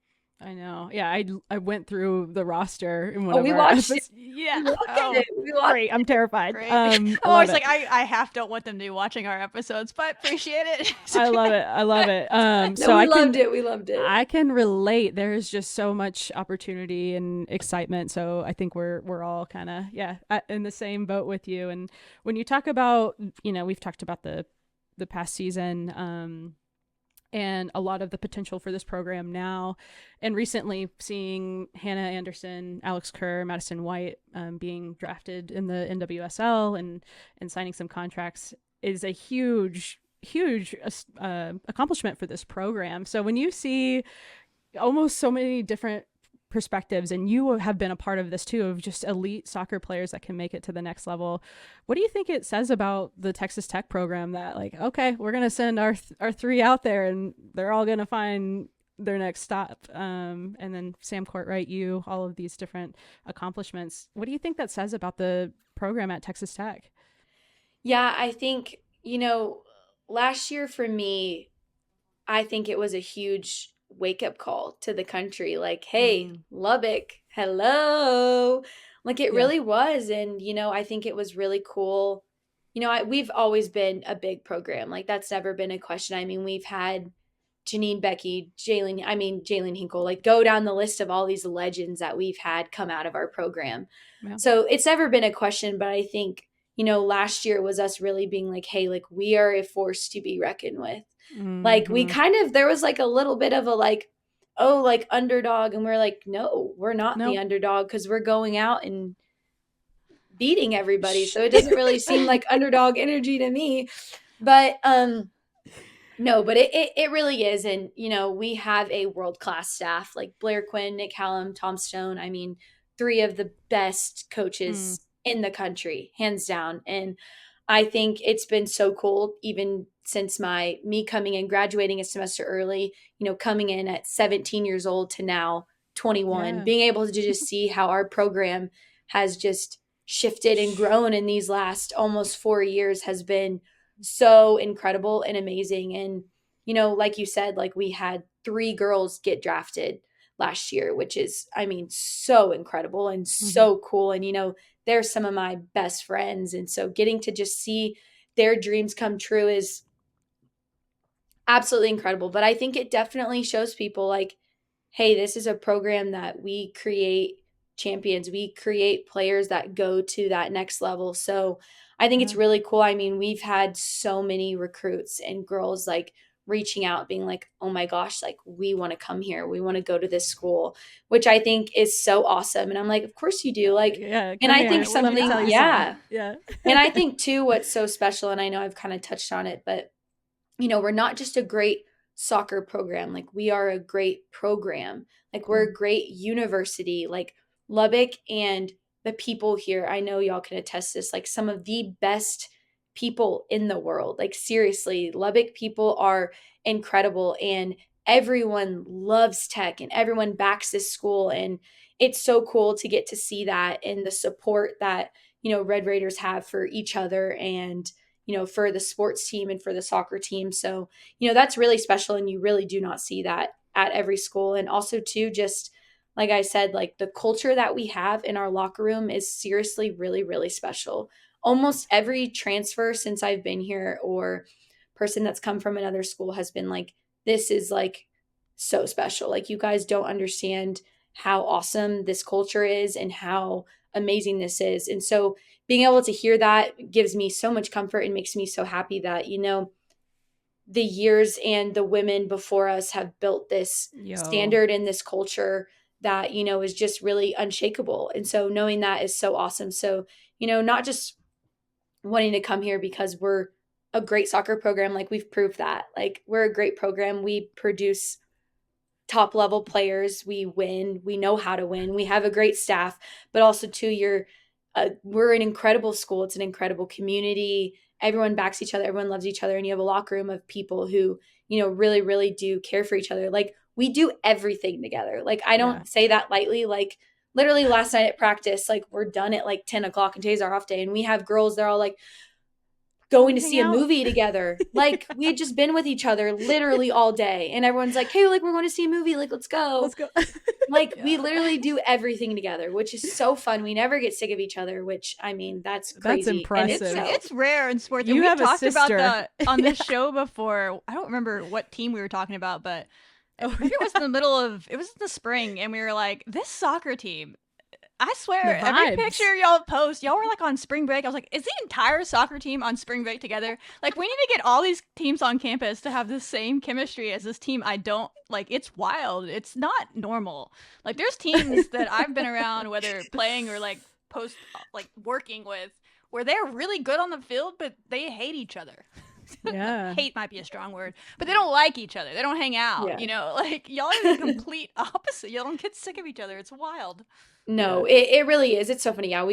I know. Yeah, I went through the roster in one Oh, of we our watched it. episodes. Yeah. We looked at Oh, it. We watched great. I'm terrified. Great. I I'm love always it. like, I half don't want them to be watching our episodes, but appreciate it. I love it. I love it. No, So we loved it. We loved it. I can relate. There's just so much opportunity and excitement. So I think we're all kind of in the same boat with you. And when you talk about, we've talked about the past season, and a lot of the potential for this program now, and recently seeing Hannah Anderson, Alex Kerr, Madison White being drafted in the NWSL and signing some contracts is a huge accomplishment for this program. So when you see almost so many different perspectives, and you have been a part of this too, of just elite soccer players that can make it to the next level, what do you think it says about the Texas Tech program that, like, okay, we're going to send our three out there and they're all going to find their next stop, and then Sam Courtright, all of these different accomplishments? What do you think that says about the program at Texas Tech? Yeah, I think, last year for me, I think it was a huge wake up call to the country. Like, hey, Mm, Lubbock, hello. Like, it yeah. really was. And, I think it was really cool. We've always been a big program. Like, that's never been a question. I mean, we've had Janine Becky, Jalen Hinkle, like go down the list of all these legends that we've had come out of our program. Yeah. So it's never been a question, but I think, last year was us really being like, hey, like we are a force to be reckoned with. Like we Mm-hmm. there was like a little bit of a like, oh, like underdog. And we're like, no, we're not the Nope. underdog because we're going out and beating everybody. So it doesn't really seem like underdog energy to me. But no, but it really is. And, we have a world class staff like Blair Quinn, Nick Hallam, Tom Stone. I mean, three of the best Mm, coaches in the country, hands down. And I think it's been so cool, even since me coming in, graduating a semester early, coming in at 17 years old to now 21, yeah. being able to just see how our program has just shifted and grown in these last almost 4 years has been so incredible and amazing. And, like you said, like we had three girls get drafted last year, which is, I mean, so incredible and Mm-hmm. so cool. And, they're some of my best friends. And so getting to just see their dreams come true is, absolutely incredible. But I think it definitely shows people like, hey, this is a program that we create champions, we create players that go to that next level. So I think it's Yeah. really cool. I mean, we've had so many recruits and girls like reaching out, being like, oh my gosh, like we want to come here. We want to go to this school, which I think is so awesome. And I'm like, of course you do. Like, Yeah, and come I here. think Let me tell something, you something. yeah. Yeah. And I think too, what's so special, and I know I've kind of touched on it, but we're not just a great soccer program. Like we are a great program. Like we're Cool. a great university. Like Lubbock and the people here, I know y'all can attest this, like some of the best people in the world. Like seriously, Lubbock people are incredible and everyone loves tech and everyone backs this school. And it's so cool to get to see that and the support that, Red Raiders have for each other and for the sports team and for the soccer team. So, that's really special. And you really do not see that at every school. And also, too, just like I said, like the culture that we have in our locker room is seriously really, really special. Almost every transfer since I've been here or person that's come from another school has been like, this is like so special. Like, you guys don't understand how awesome this culture is and how amazing this is. And so, being able to hear that gives me so much comfort and makes me so happy that, the years and the women before us have built this Yo. standard and this culture that, is just really unshakable. And so knowing that is so awesome. So, not just wanting to come here because we're a great soccer program, like we've proved that. Like we're a great program. We produce top level players. We win. We know how to win. We have a great staff, but also too, we're an incredible school. It's an incredible community. Everyone backs each other. Everyone loves each other. And you have a locker room of people who, really, really do care for each other. Like we do everything together. Like I Yeah. don't say that lightly. Like literally last night at practice, like we're done at like 10 o'clock and today's our off day. And we have girls, they're all like, going to hang see a out. movie together. Like we had just been with each other literally all day. And everyone's like, hey, like we're going to see a movie. Like, let's go. Let's go. Like we Yeah. literally do everything together, which is so fun. We never get sick of each other, which I mean, that's That's crazy in impressive. itself. It's rare in sports. You And we have a talked about sister. that on this Yeah. show before. I don't remember what team we were talking about, but Oh, maybe it was in the middle of it was in the spring, and we were like, this soccer team. I swear, The every vibes. picture y'all post, y'all were like on spring break. I was like, is the entire soccer team on spring break together? Like, we need to get all these teams on campus to have the same chemistry as this team. I don't like. It's wild. It's not normal. Like, there's teams that I've been around, whether playing or like like working with, where they're really good on the field, but they hate each other. Yeah. Hate might be a strong word, but they don't like each other. They don't hang out. Yeah. Like y'all are the complete opposite. Y'all don't get sick of each other. It's wild. No, Yeah. it really is. It's so funny. Yeah.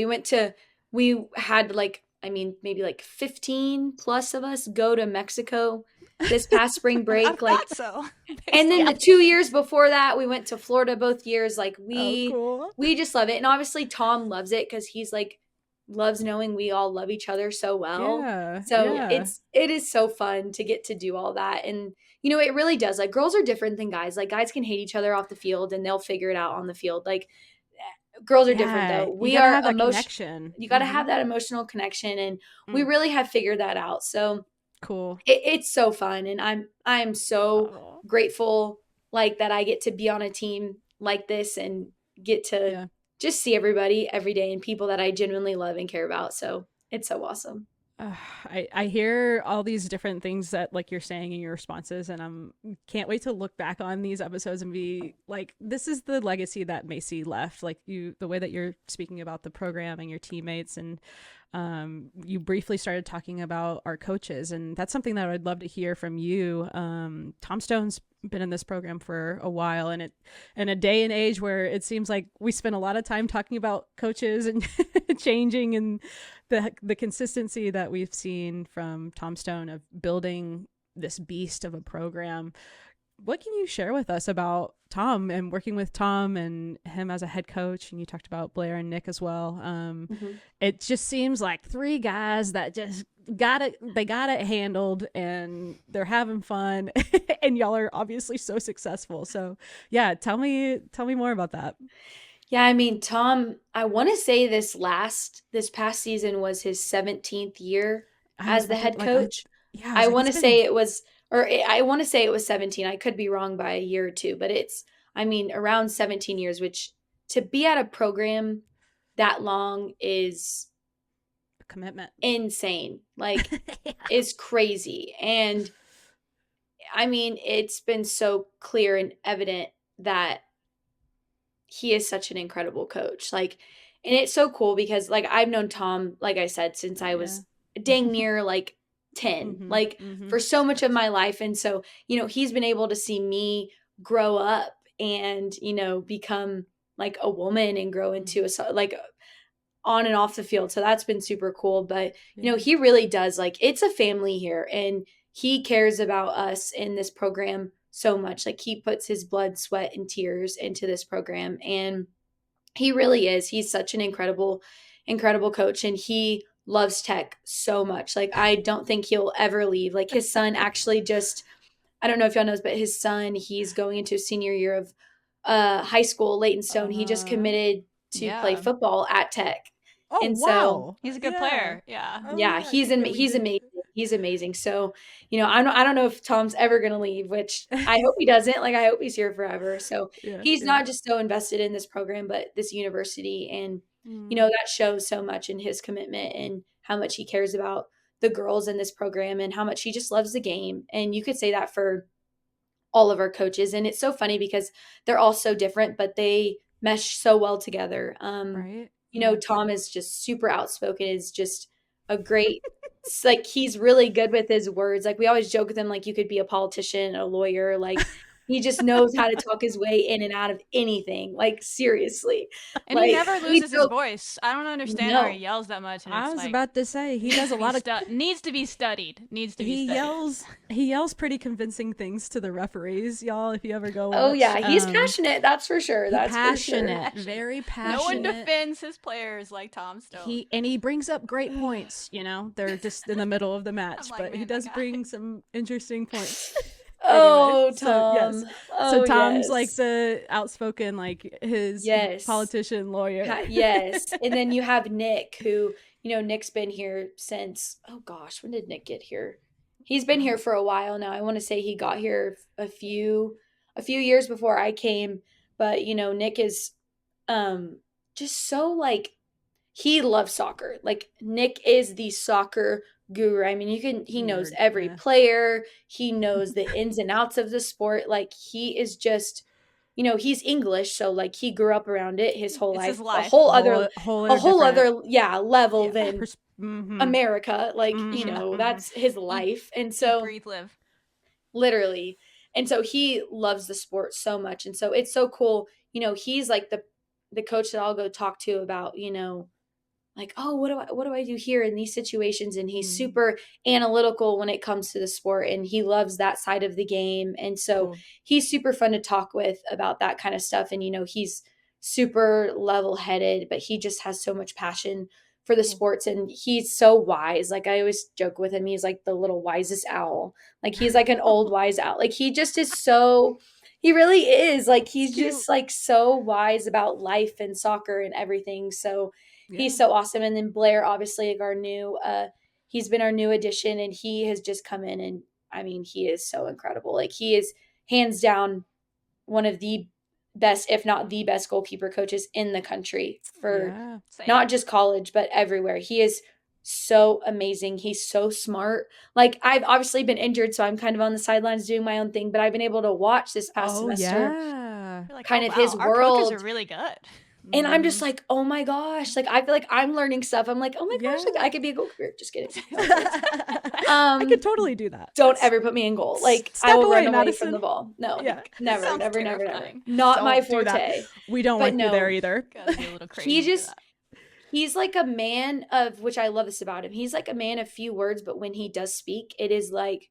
We had like, I mean, maybe like 15 plus of us go to Mexico this past spring I break. Like, thought so. and then the 2 years before that, we went to Florida both years. Like Oh, cool. we just love it. And obviously Tom loves it because he's like loves knowing we all love each other so well. Yeah. So Yeah. it is so fun to get to do all that. And it really does. Like girls are different than guys. Like guys can hate each other off the field and they'll figure it out on the field. Like girls are different Yeah. though. You We gotta are have that emotion. connection. You got to Mhm. have that emotional connection, and we Mm. really have figured that out. So Cool. it's so fun, and I'm so Oh. grateful like that I get to be on a team like this and get to Yeah. just see everybody every day and people that I genuinely love and care about. So it's so awesome. I hear all these different things that like you're saying in your responses, and can't wait to look back on these episodes and be like, this is the legacy that Macy left. Like the way that you're speaking about the program and your teammates, and you briefly started talking about our coaches, and that's something that I'd love to hear from you. Tom Stone's been in this program for a while, and in a day and age where it seems like we spend a lot of time talking about coaches and changing, and the consistency that we've seen from Tom Stone of building this beast of a program. What can you share with us about Tom and working with Tom and him as a head coach? And you talked about Blair and Nick as well. It just seems like three guys that just got it handled, and they're having fun and y'all are obviously so successful. So yeah, tell me more about that. Yeah, I mean, Tom, I want to say this past season was his 17th year I as was the about to head like coach. yeah, I I was like, want to it's been say it was or I want to say it was 17. I could be wrong by a year or two, but I mean, around 17 years, which to be at a program that long is Commitment. insane. Like, Yeah. is crazy. And I mean, it's been so clear and evident that he is such an incredible coach. Like, and it's so cool because like I've known Tom, like I said, since I Yeah. was dang near like 10, like for so much of my life. And so, he's been able to see me grow up and, become like a woman and grow into like on and off the field. So that's been super cool. But, he really does like it's a family here and he cares about us in this program so much. Like he puts his blood, sweat, and tears into this program. And he really is. He's such an incredible, incredible coach. And he loves tech so much. Like I don't think he'll ever leave. Like his son actually just, I don't know if y'all knows, but his son, he's going into his senior year of high school, Leighton Stone. He just committed to play Yeah. football at Tech. Oh, And so wow. He's a good player. Yeah. Oh, yeah, I he's didn't know he he's did. amazing. He's amazing. So, I don't know if Tom's ever going to leave, which I hope he doesn't. Like I hope he's here forever. So, Yeah, he's yeah. not just so invested in this program, but this university and that shows so much in his commitment and how much he cares about the girls in this program and how much he just loves the game. And you could say that for all of our coaches. And it's so funny because they're all so different, but they mesh so well together. Right. Tom is just super outspoken, is just a great, like, he's really good with his words. Like, we always joke with him, like, you could be a politician, a lawyer. Like, he just knows how to talk his way in and out of anything. Like, seriously. And he Like, never loses his voice. I don't understand how he no. yells that much. And I it's was like, about to say he does a lot of needs to be studied. Needs to be studied. He yells pretty convincing things to the referees, y'all, if you ever go watch. Oh, yeah. He's passionate. That's for sure. That's passionate. for sure. Very passionate. No one defends his players like Tom Stone. He brings up great points, They're just in the middle of the match, like, but man, he does bring some interesting points. Oh, Anyway, Tom. So, yes. Oh, so Tom's yes. like the outspoken, like his politician lawyer. Yes. And then you have Nick, who, Nick's been here since, oh gosh, when did Nick get here? He's been here for a while now. I want to say he got here a few years before I came, but Nick is just so like he loves soccer. Like Nick is the soccer guru. I mean, he knows every player. He knows the ins and outs of the sport. Like he is just, he's English, so like he grew up around it his whole life. His life. A whole other level than America. Like, that's his life. And so breathe, live. Literally. And so he loves the sport so much. And so it's so cool. He's like the coach that I'll go talk to about, like, oh, what do I do here in these situations? And he's super analytical when it comes to the sport and he loves that side of the game. And so he's super fun to talk with about that kind of stuff. And, he's super level headed, but he just has so much passion for the sports and he's so wise. Like I always joke with him. He's like the little wisest owl. Like he's like an old wise owl. Like he just is he really is like, he's just like so wise about life and soccer and everything. So he's so awesome. And then Blair, obviously, like our new, he's been our new addition and he has just come in and I mean, he is so incredible. Like he is hands down one of the best, if not the best goalkeeper coaches in the country for not just college, but everywhere. He is so amazing. He's so smart. Like I've obviously been injured, so I'm kind of on the sidelines doing my own thing, but I've been able to watch this past semester like, kind of wow, his our world. Coaches are really good. And I'm just like, oh my gosh. Like, I feel like I'm learning stuff. I'm like, oh my gosh, like I could be a goalkeeper. Just kidding. I could totally do that. Don't ever put me in goal. Like, I will run away from the ball. No, never. Not my forte. We don't want you there either. He's like a man of, which I love this about him. He's like a man of few words, but when he does speak, it is like,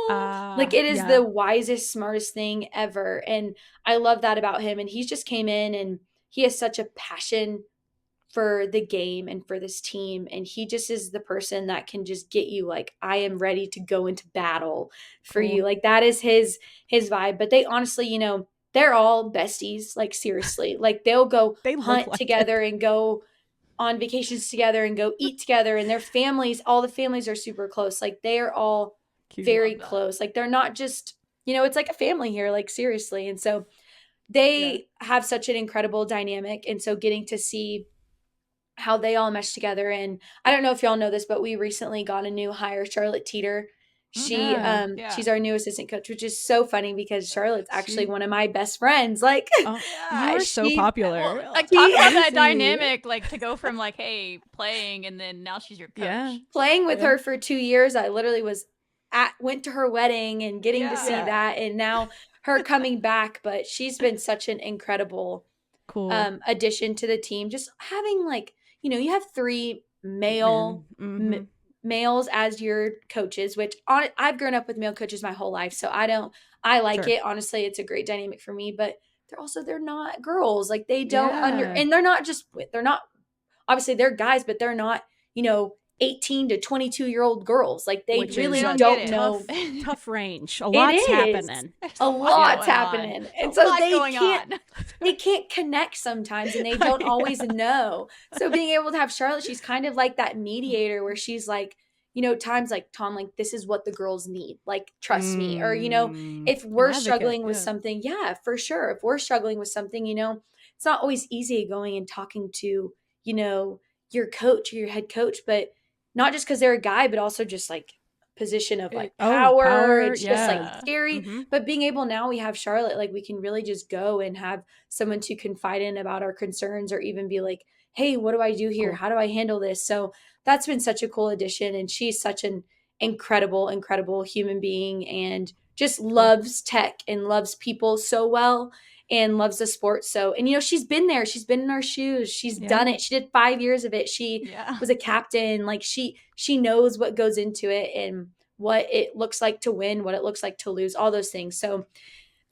like it is the wisest, smartest thing ever. And I love that about him. And he's just came in and he has such a passion for the game and for this team. And he just is the person that can just get you like, I am ready to go into battle for you. Like that is his vibe. But they honestly, they're all besties. Like seriously, like they'll go hunt together and go on vacations together and go eat together. And their families, all the families are super close. Like they are all very close. Like they're not just, it's like a family here, like seriously. And so they have such an incredible dynamic. And so getting to see how they all mesh together. And I don't know if y'all know this, but we recently got a new hire, Charlotte Teeter. She's our new assistant coach, which is so funny because Charlotte's actually one of my best friends. Like, you're so popular. Well, like, talk about that dynamic, like to go from like, hey, playing, and then now she's your coach. Yeah. Playing with her for 2 years, I literally went to her wedding and getting to see that, and now her coming back. But she's been such an incredible addition to the team. Just having like, you have 3 males as your coaches, which I've grown up with male coaches my whole life. So I like it. Honestly, it's a great dynamic for me, but they're not girls. Like they don't and they're not obviously they're guys, but they're not, 18 to 22-year-old girls. Like they really don't know. Tough range. A lot's happening. A lot's happening. And so they can't connect sometimes, and they don't always know. So being able to have Charlotte, she's kind of like that mediator where she's like, times like, Tom, like this is what the girls need. Like, trust me. Or, if we're struggling with something, for sure. If we're struggling with something, it's not always easy going and talking to, your coach or your head coach, but not just because they're a guy, but also just like position of like power. It's just like scary. But being able, now we have Charlotte, like we can really just go and have someone to confide in about our concerns, or even be like, hey, what do I do here? How do I handle this? So that's been such a cool addition. And she's such an incredible human being, and just loves tech and loves people so well, and loves the sport. So, and she's been there. She's been in our shoes. She's done it. She did 5 years of it. She was a captain. Like she knows what goes into it and what it looks like to win, what it looks like to lose, all those things. So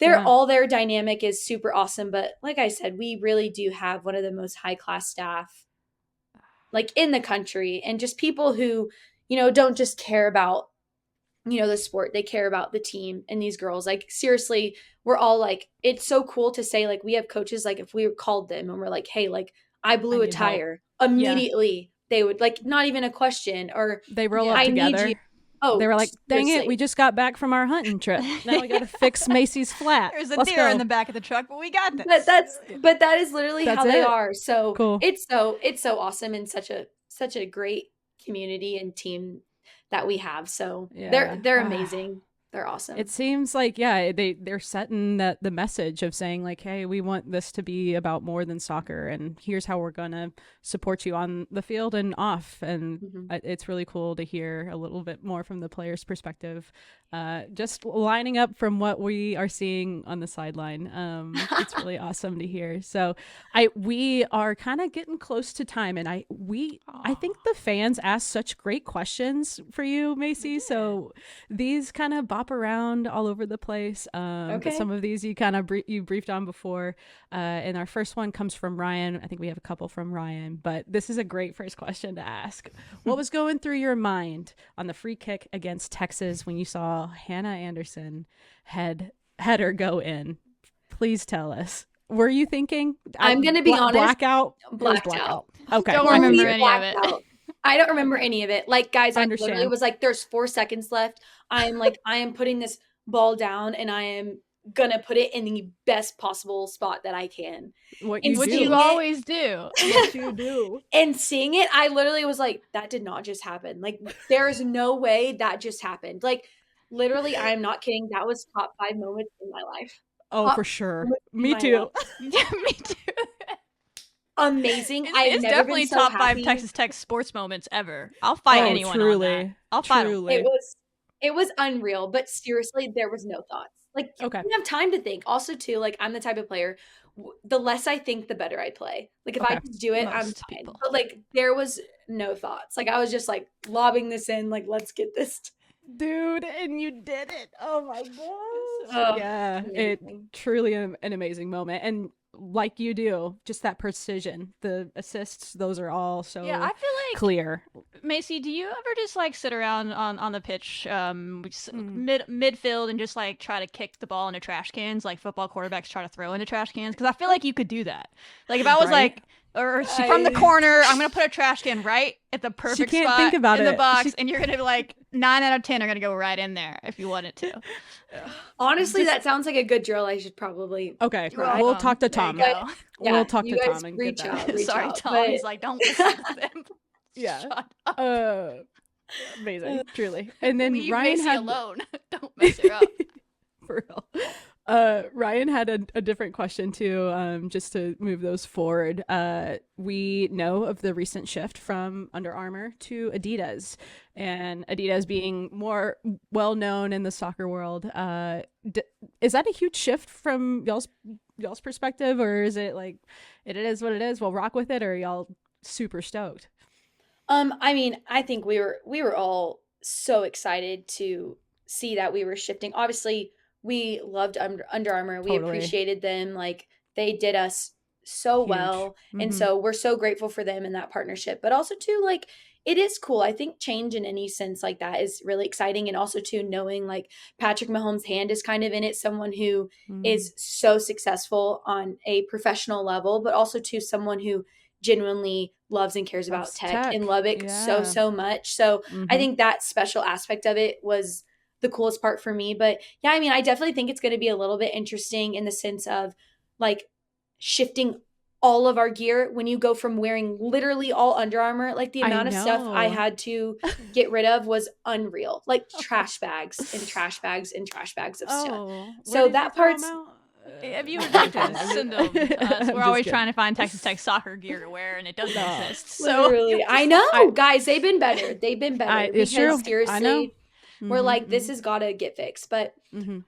their dynamic is super awesome. But like I said, we really do have one of the most high class staff like in the country, and just people who, don't just care about, the sport. They care about the team and these girls. Like seriously, we're all like, it's so cool to say, like, we have coaches, like if we called them and we're like, hey, like I blew a tire, immediately they would, like, not even a question, or they roll up together. They were like, dang it, we just got back from our hunting trip. Now we got to fix Macy's flat. There's a deer in the back of the truck, but we got this. But that is literally how they are. So cool. It's so awesome, and such a great community and team that we have. So they're amazing. They're awesome. It seems like, they're setting the message of saying like, hey, we want this to be about more than soccer, and here's how we're going to support you on the field and off. And it's really cool to hear a little bit more from the players' perspective, just lining up from what we are seeing on the sideline. It's really awesome to hear. So we are kind of getting close to time, and I think the fans asked such great questions for you, Macy. So these kind of bop around all over the place. Some of these you kind of you briefed on before, and our first one comes from Ryan. I think we have a couple from Ryan, but this is a great first question to ask. What was going through your mind on the free kick against Texas when you saw Hannah Anderson header go in? Please tell us. Were you thinking? I'm going to be honest. Blackout. Okay. Don't remember any of it. I don't remember any of it. Like, guys, I literally was like, there's 4 seconds left. I'm like, I am putting this ball down, and I am going to put it in the best possible spot that I can. What you always do. What you do. And seeing it, I literally was like, that did not just happen. Like, there is no way that just happened. Like, literally, I am not kidding. That was top 5 moments in my life. Oh, for sure. Me too. Yeah, me too. Amazing. It's definitely been so top happy. 5 Texas Tech sports moments ever. I'll fight anyone on that. I'll fight them. It was unreal, but seriously, there was no thoughts. Like, you didn't have time to think. Also, too, like, I'm the type of player, the less I think, the better I play. Like, if I just do it, I'm fine. But, like, there was no thoughts. Like, I was just, like, lobbing this in, like, let's get this. Dude, and you did it. Oh, my gosh. It truly an amazing moment. And like you do, just that precision, the assists, those are all so I feel like clear. Macy, do you ever just like sit around on the pitch, midfield, and just like try to kick the ball into trash cans like football quarterbacks try to throw into trash cans? Because I feel like you could do that. Like if I was like or she from the corner. I'm gonna put a trash can right at the perfect can't spot think about in the it. box, and you're gonna be like 9 out of 10 are gonna go right in there if you want it to. Honestly, that sounds like a good drill. I should probably Okay, try. we'll talk to There you Tom. go. Yeah, We'll talk you to guys Tom and reach get that. out. Reach Sorry, out. Tom. But He's like, don't listen to them. Yeah. Shut up. Amazing, truly. And then Leave Ryan Macy had alone. Don't mess her up. for real. Ryan had a different question too, just to move those forward. We know of the recent shift from Under Armour to Adidas, and Adidas being more well known in the soccer world. Is that a huge shift from y'all's perspective, or is it like it is what it is? We'll rock with it, or are y'all super stoked? I mean, I think we were all so excited to see that we were shifting. Obviously, we loved Under Armour. We Totally. appreciated them. Like they did us so Huge. well. And Mhm. so we're so grateful for them in that partnership. But also too, like it is cool. I think change in any sense like that is really exciting. And also too knowing like Patrick Mahomes' hand is kind of in it, someone who is so successful on a professional level, but also to someone who genuinely loves and cares about Loves tech in tech. Lubbock so, Yeah. so much. So I Mhm. think that special aspect of it was the coolest part for me. But yeah, I mean, I definitely think it's going to be a little bit interesting in the sense of like shifting all of our gear when you go from wearing literally all Under Armour, like the I amount of stuff I know. had to get rid of was unreal. Like trash bags and trash bags and trash bags of stuff. Oh, where So did you that throw 'em part's out? If you would I'm like to kidding. send them to us, I'm we're just always kidding. trying to find Texas Tech soccer gear to wear, and it doesn't No. exist. So literally, I know, guys, they've been better. They've been better It's true. because I know. seriously, we're like, this Mhm. has got to get fixed. But Mhm.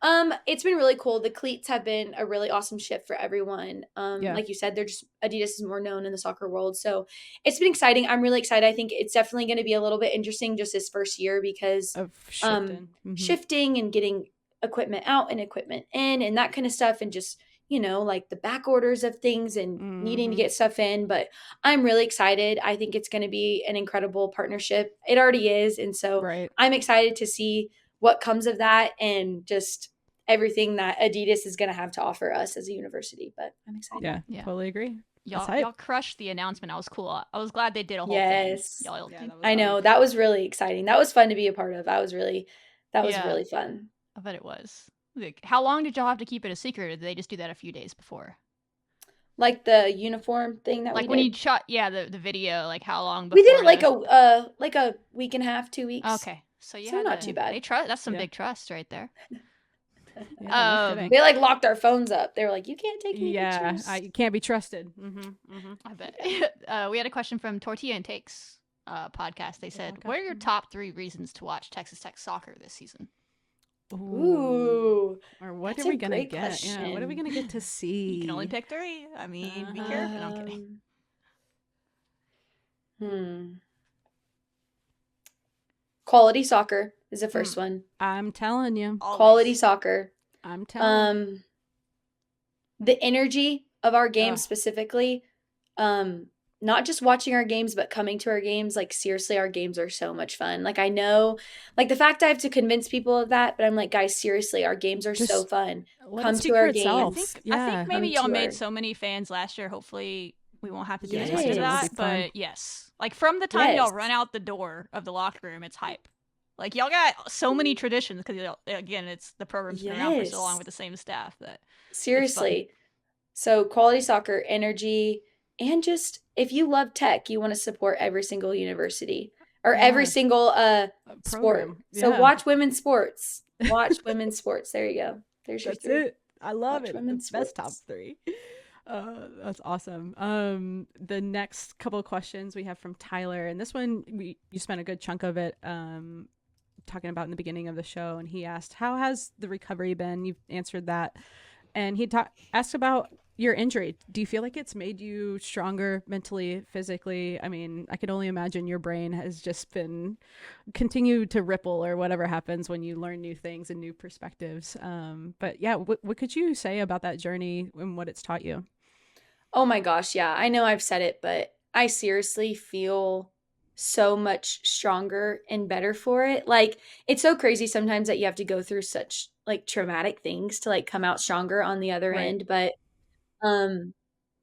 it's been really cool. The cleats have been a really awesome shift for everyone. Yeah. Like you said, they're just Adidas is more known in the soccer world. So it's been exciting. I'm really excited. I think it's definitely going to be a little bit interesting just this first year because Of shifting. Mhm. shifting and getting equipment out and equipment in and that kind of stuff and just like the back orders of things and needing to Mhm. get stuff in. But I'm really excited. I think it's going to be an incredible partnership. It already is. And so Right. I'm excited to see what comes of that and just everything that Adidas is going to have to offer us as a university. But I'm excited. Yeah. Totally agree. That's y'all hype. y'all crushed the announcement. I was cool. I was glad they did a whole Yes. thing. Y'all Yeah, did. that was I know hype. that was really exciting. That was fun to be a part of. That was really Yeah. fun. I bet it was. Like, how long did y'all have to keep it a secret, or did they just do that a few days before? Like the uniform thing that Like we when did. you shot, the video, like how long before? We did it like a week and a half, 2 weeks. Okay, so you So had not to- too bad. They trust. That's some Yeah. big trust right there. Yeah, no kidding. They like locked our phones up. They were like, "You can't take any Yeah, pictures." you can't be trusted. Mm-hmm. I bet. We had a question from Tortilla and Takes podcast. They said, podcast. "What are your top 3 reasons to watch Texas Tech soccer this season?" Ooh, Or what that's are a we gonna great get? Yeah, what are we question. gonna get to see? You can only pick 3. I mean, be careful. No, I'm kidding. Quality soccer is the first one. I'm telling you. Quality soccer. I'm telling you. The energy of our games Ugh. specifically, not just watching our games, but coming to our games. Like seriously, our games are so much fun. Like I know, like the fact I have to convince people of that, but I'm like, guys, seriously, our games are so Just fun. Let Come it to speak our for itself. games. I think maybe Come y'all to made our- so many fans last year. Hopefully, we won't have to do Yes. as much of It will that. be fun. But yes, like from the time y'all Yes. run out the door of the locker room, it's hype. Like y'all got so many traditions because again, it's the program's been around for so long Yes. with the same staff that Seriously. So quality soccer, energy, and just if you love tech, you want to support every single university or every Yeah. single sport. Program. So Yeah. watch women's sports. Watch women's sports. There you go. There's your That's 3. it. I love Watch it. The women's best top sports. 3. That's awesome. The next couple of questions we have from Tyler, and this one you spent a good chunk of it talking about in the beginning of the show, and he asked, "How has the recovery been?" You've answered that, and he asked about your injury. Do you feel like it's made you stronger mentally, physically? I mean, I could only imagine your brain has just been continued to ripple or whatever happens when you learn new things and new perspectives. But yeah, what could you say about that journey and what it's taught you? Oh my gosh, yeah. I know I've said it, but I seriously feel so much stronger and better for it. Like it's so crazy sometimes that you have to go through such like traumatic things to like come out stronger on the other Right. end, but um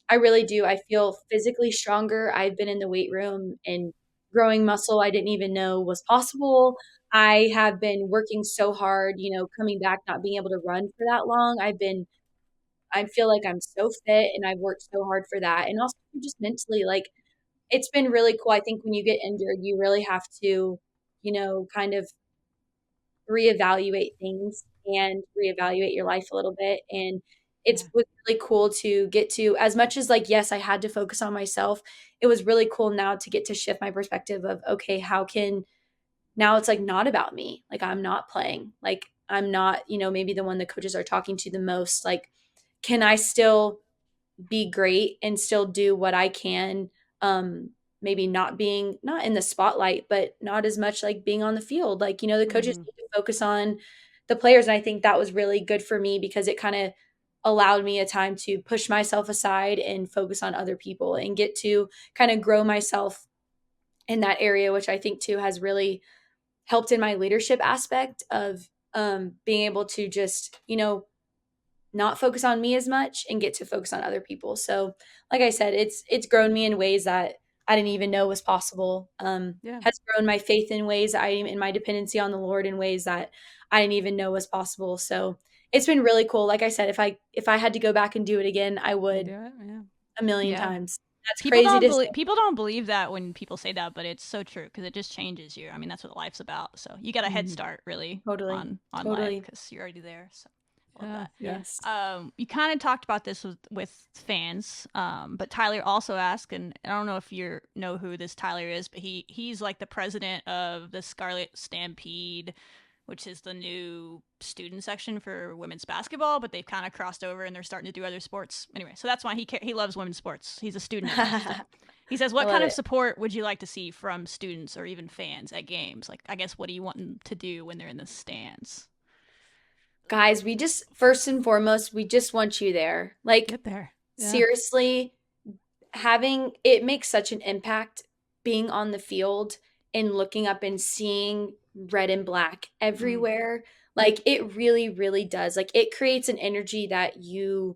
I really do. I feel physically stronger. I've been in the weight room and growing muscle I didn't even know was possible. I have been working so hard, coming back, not being able to run for that long. I feel like I'm so fit and I've worked so hard for that. And also just mentally, like it's been really cool. I think when you get injured, you really have to, kind of reevaluate things and reevaluate your life a little bit. And it's Yeah. was really cool to get to, as much as like, yes, I had to focus on myself. It was really cool now to get to shift my perspective of, okay, how can now it's like not about me. Like I'm not playing. Like I'm not, maybe the one the coaches are talking to the most. Like, can I still be great and still do what I can? Maybe not in the spotlight, but not as much like being on the field. Like, the coaches Mm-hmm. need to focus on the players. And I think that was really good for me because it kind of allowed me a time to push myself aside and focus on other people and get to kind of grow myself in that area, which I think too has really helped in my leadership aspect of being able to just, not focus on me as much and get to focus on other people. So, like I said, it's grown me in ways that I didn't even know was possible. Yeah. Has grown my faith in ways I in my dependency on the Lord in ways that I didn't even know was possible. So it's been really cool. Like I said, if I had to go back and do it again, I You would do it. Yeah. a million Yeah. times. That's crazy to say. People don't believe that when people say that, but it's so true because it just changes you. I mean, that's what life's about. So you got a head Mm-hmm. start really Totally, on life totally. because you're already there. So love Yeah. that. Yeah. Yes. You kind of talked about this with fans, but Tyler also asked, and I don't know if you know who this Tyler is, but he's like the president of the Scarlet Stampede, which is the new student section for women's basketball, but they've kind of crossed over and they're starting to do other sports. Anyway, so that's why he loves women's sports. He's a student of it. So he says, I "What love kind of it. support would you like to see from students or even fans at games? Like, I guess, what do you want them to do when they're in the stands?" Guys, we just first and foremost, we just want you there. Like Get there. Yeah. seriously, having it makes such an impact being on the field and looking up and seeing red and black Mm. everywhere. Like it really, really does. Like it creates an energy that you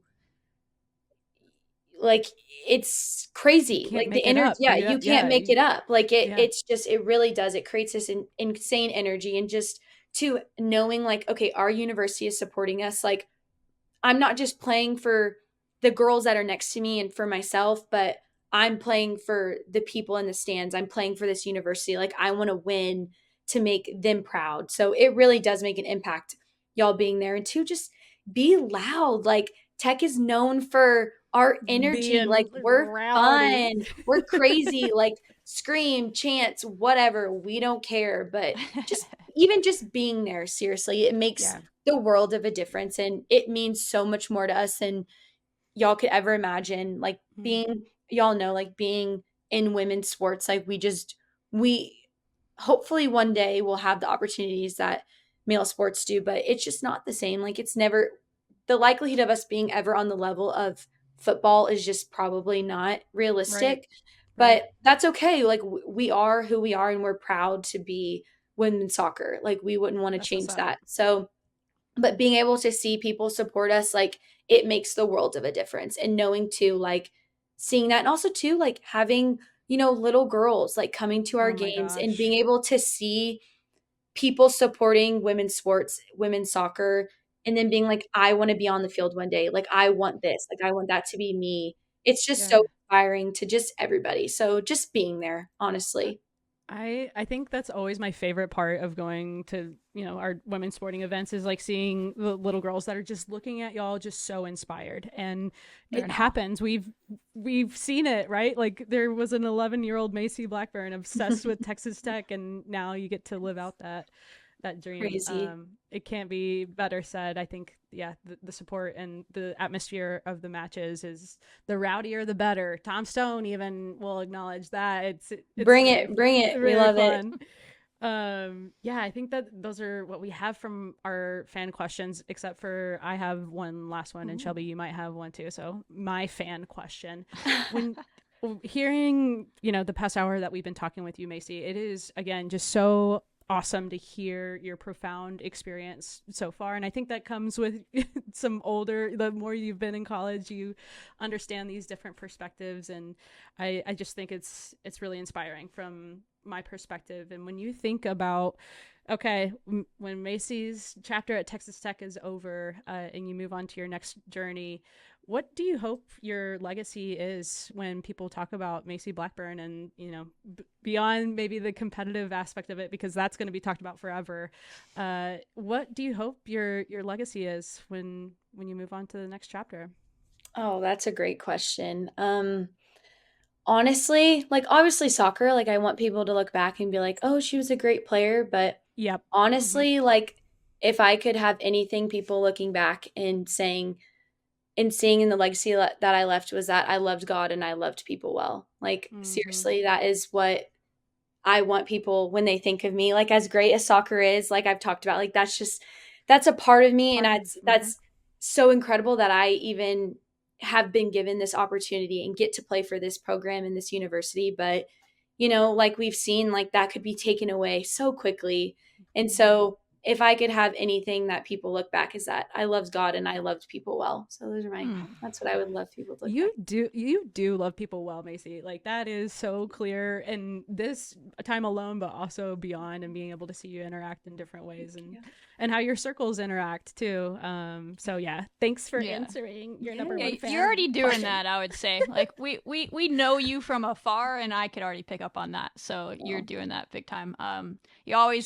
like it's You crazy. can't Like the make it energy, up. yeah, Yeah. you can't Yeah. make it up. Like Yeah. it's just it really does. It creates this insane energy and just to knowing like okay, our university is supporting us. Like I'm not just playing for the girls that are next to me and for myself, but I'm playing for the people in the stands. I'm playing for this university. Like I want to win to make them proud. So it really does make an impact, y'all being there. And to just be loud. Like Tech is known for our energy. Like Being we're rowdy. fun, we're crazy, like scream, chants, whatever. We don't care. But just even just being there, seriously, it makes Yeah. the world of a difference and it means so much more to us than y'all could ever imagine like Mm. being y'all know like being in women's sports like we hopefully one day we'll have the opportunities that male sports do but it's just not the same like it's never the likelihood of us being ever on the level of football is just probably not Right. realistic Right. but that's okay like we are who we are and we're proud to be women's soccer like we wouldn't want to That's what's change up. that so but being able to see people support us like it makes the world of a difference and knowing too like seeing that and also too like having little girls like coming to our Oh my games and being gosh. able to see people supporting women's sports women's soccer and then being like I want to be on the field one day like I want this like I want that to be me it's just Yeah. so inspiring to just everybody so just being there honestly. I think that's always my favorite part of going to, our women's sporting events is like seeing the little girls that are just looking at y'all just so inspired. And They're it in awe. happens. We've seen it, right? Like there was an 11-year-old Macy Blackburn obsessed with Texas Tech and now you get to live out that dream. Crazy. It can't be better said. I think, yeah, the support and the atmosphere of the matches is the rowdier the better. Tom Stone even will acknowledge that. It's Bring it we really love it. fun. Yeah, I think that those are what we have from our fan questions, except for I have one last one, and Ooh. Shelby, you might have one too. So my fan question, when hearing, the past hour that we've been talking with you, Macy, it is again just so awesome to hear your profound experience so far. And I think that comes with the more you've been in college, you understand these different perspectives. And I just think it's really inspiring from my perspective. And when you think about, okay, when Macy's chapter at Texas Tech is over, and you move on to your next journey, what do you hope your legacy is when people talk about Macy Blackburn and, beyond maybe the competitive aspect of it, because that's going to be talked about forever. What do you hope your legacy is when you move on to the next chapter? Oh, that's a great question. Honestly, like obviously soccer, like I want people to look back and be like, "Oh, she was a great player," but Yep. Mm-hmm. honestly, like if I could have anything people looking back and saying and seeing in the legacy that I left was that I loved God and I loved people well. Like Mm-hmm. seriously, that is what I want people when they think of me, like as great as soccer is, like I've talked about, like that's a part of me and Part of. Mm-hmm. that's so incredible that I even have been given this opportunity and get to play for this program and this university, but like we've seen, like that could be taken away so quickly. And Mm-hmm. so if I could have anything that people look back is that I loved God and I loved people well. So that's what I would love people to look back. You do love people well, Macy. Like that is so clear in this time alone, but also beyond, and being able to see you interact in different ways, and how your circles interact too. So yeah, thanks for Yeah. answering your number Yeah, one fan. you're already doing question. that, I would say. Like we know you from afar, and I could already pick up on that. So you're doing that big time. You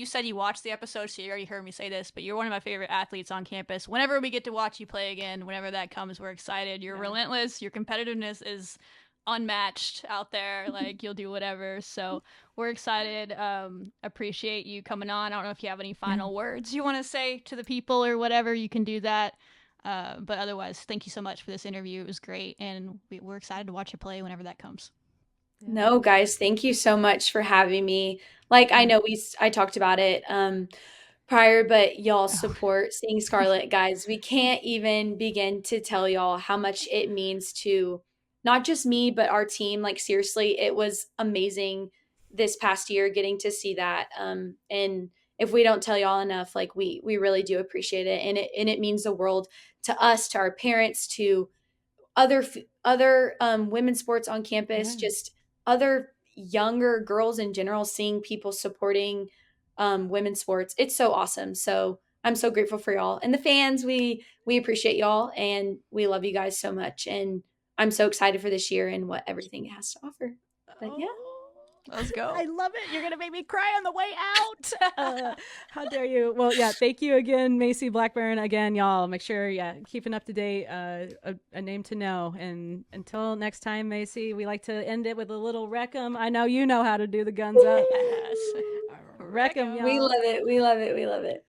said you watched the episode, so you already heard me say this, but you're one of my favorite athletes on campus. Whenever we get to watch you play again, whenever that comes, we're excited. You're relentless. Your competitiveness is unmatched out there. Like you'll do whatever. So we're excited. Appreciate you coming on. I don't know if you have any final words you want to say to the people or whatever. You can do that. But otherwise, thank you so much for this interview. It was great, and we're excited to watch you play whenever that comes. No, guys, thank you so much for having me. Like I know I talked about it prior, but y'all Oh. support seeing Scarlet, guys. We can't even begin to tell y'all how much it means to not just me, but our team. Like seriously, it was amazing this past year getting to see that. And if we don't tell y'all enough, like we really do appreciate it, and it means the world to us, to our parents, to other women's sports on campus, just other younger girls in general, seeing people supporting women's sports. It's so awesome. So I'm so grateful for y'all and the fans. We appreciate y'all and we love you guys so much. And I'm so excited for this year and what everything it has to offer. But yeah. Let's go. I love it. You're going to make me cry on the way out. How dare you? Well, yeah, thank you again, Macy Blackburn. Again, y'all, make sure, keeping up to date, a name to know. And until next time, Macy, we like to end it with a little wreck 'em. I know you know how to do the guns up. Yes. Wreck 'em, y'all. We love it. We love it. We love it.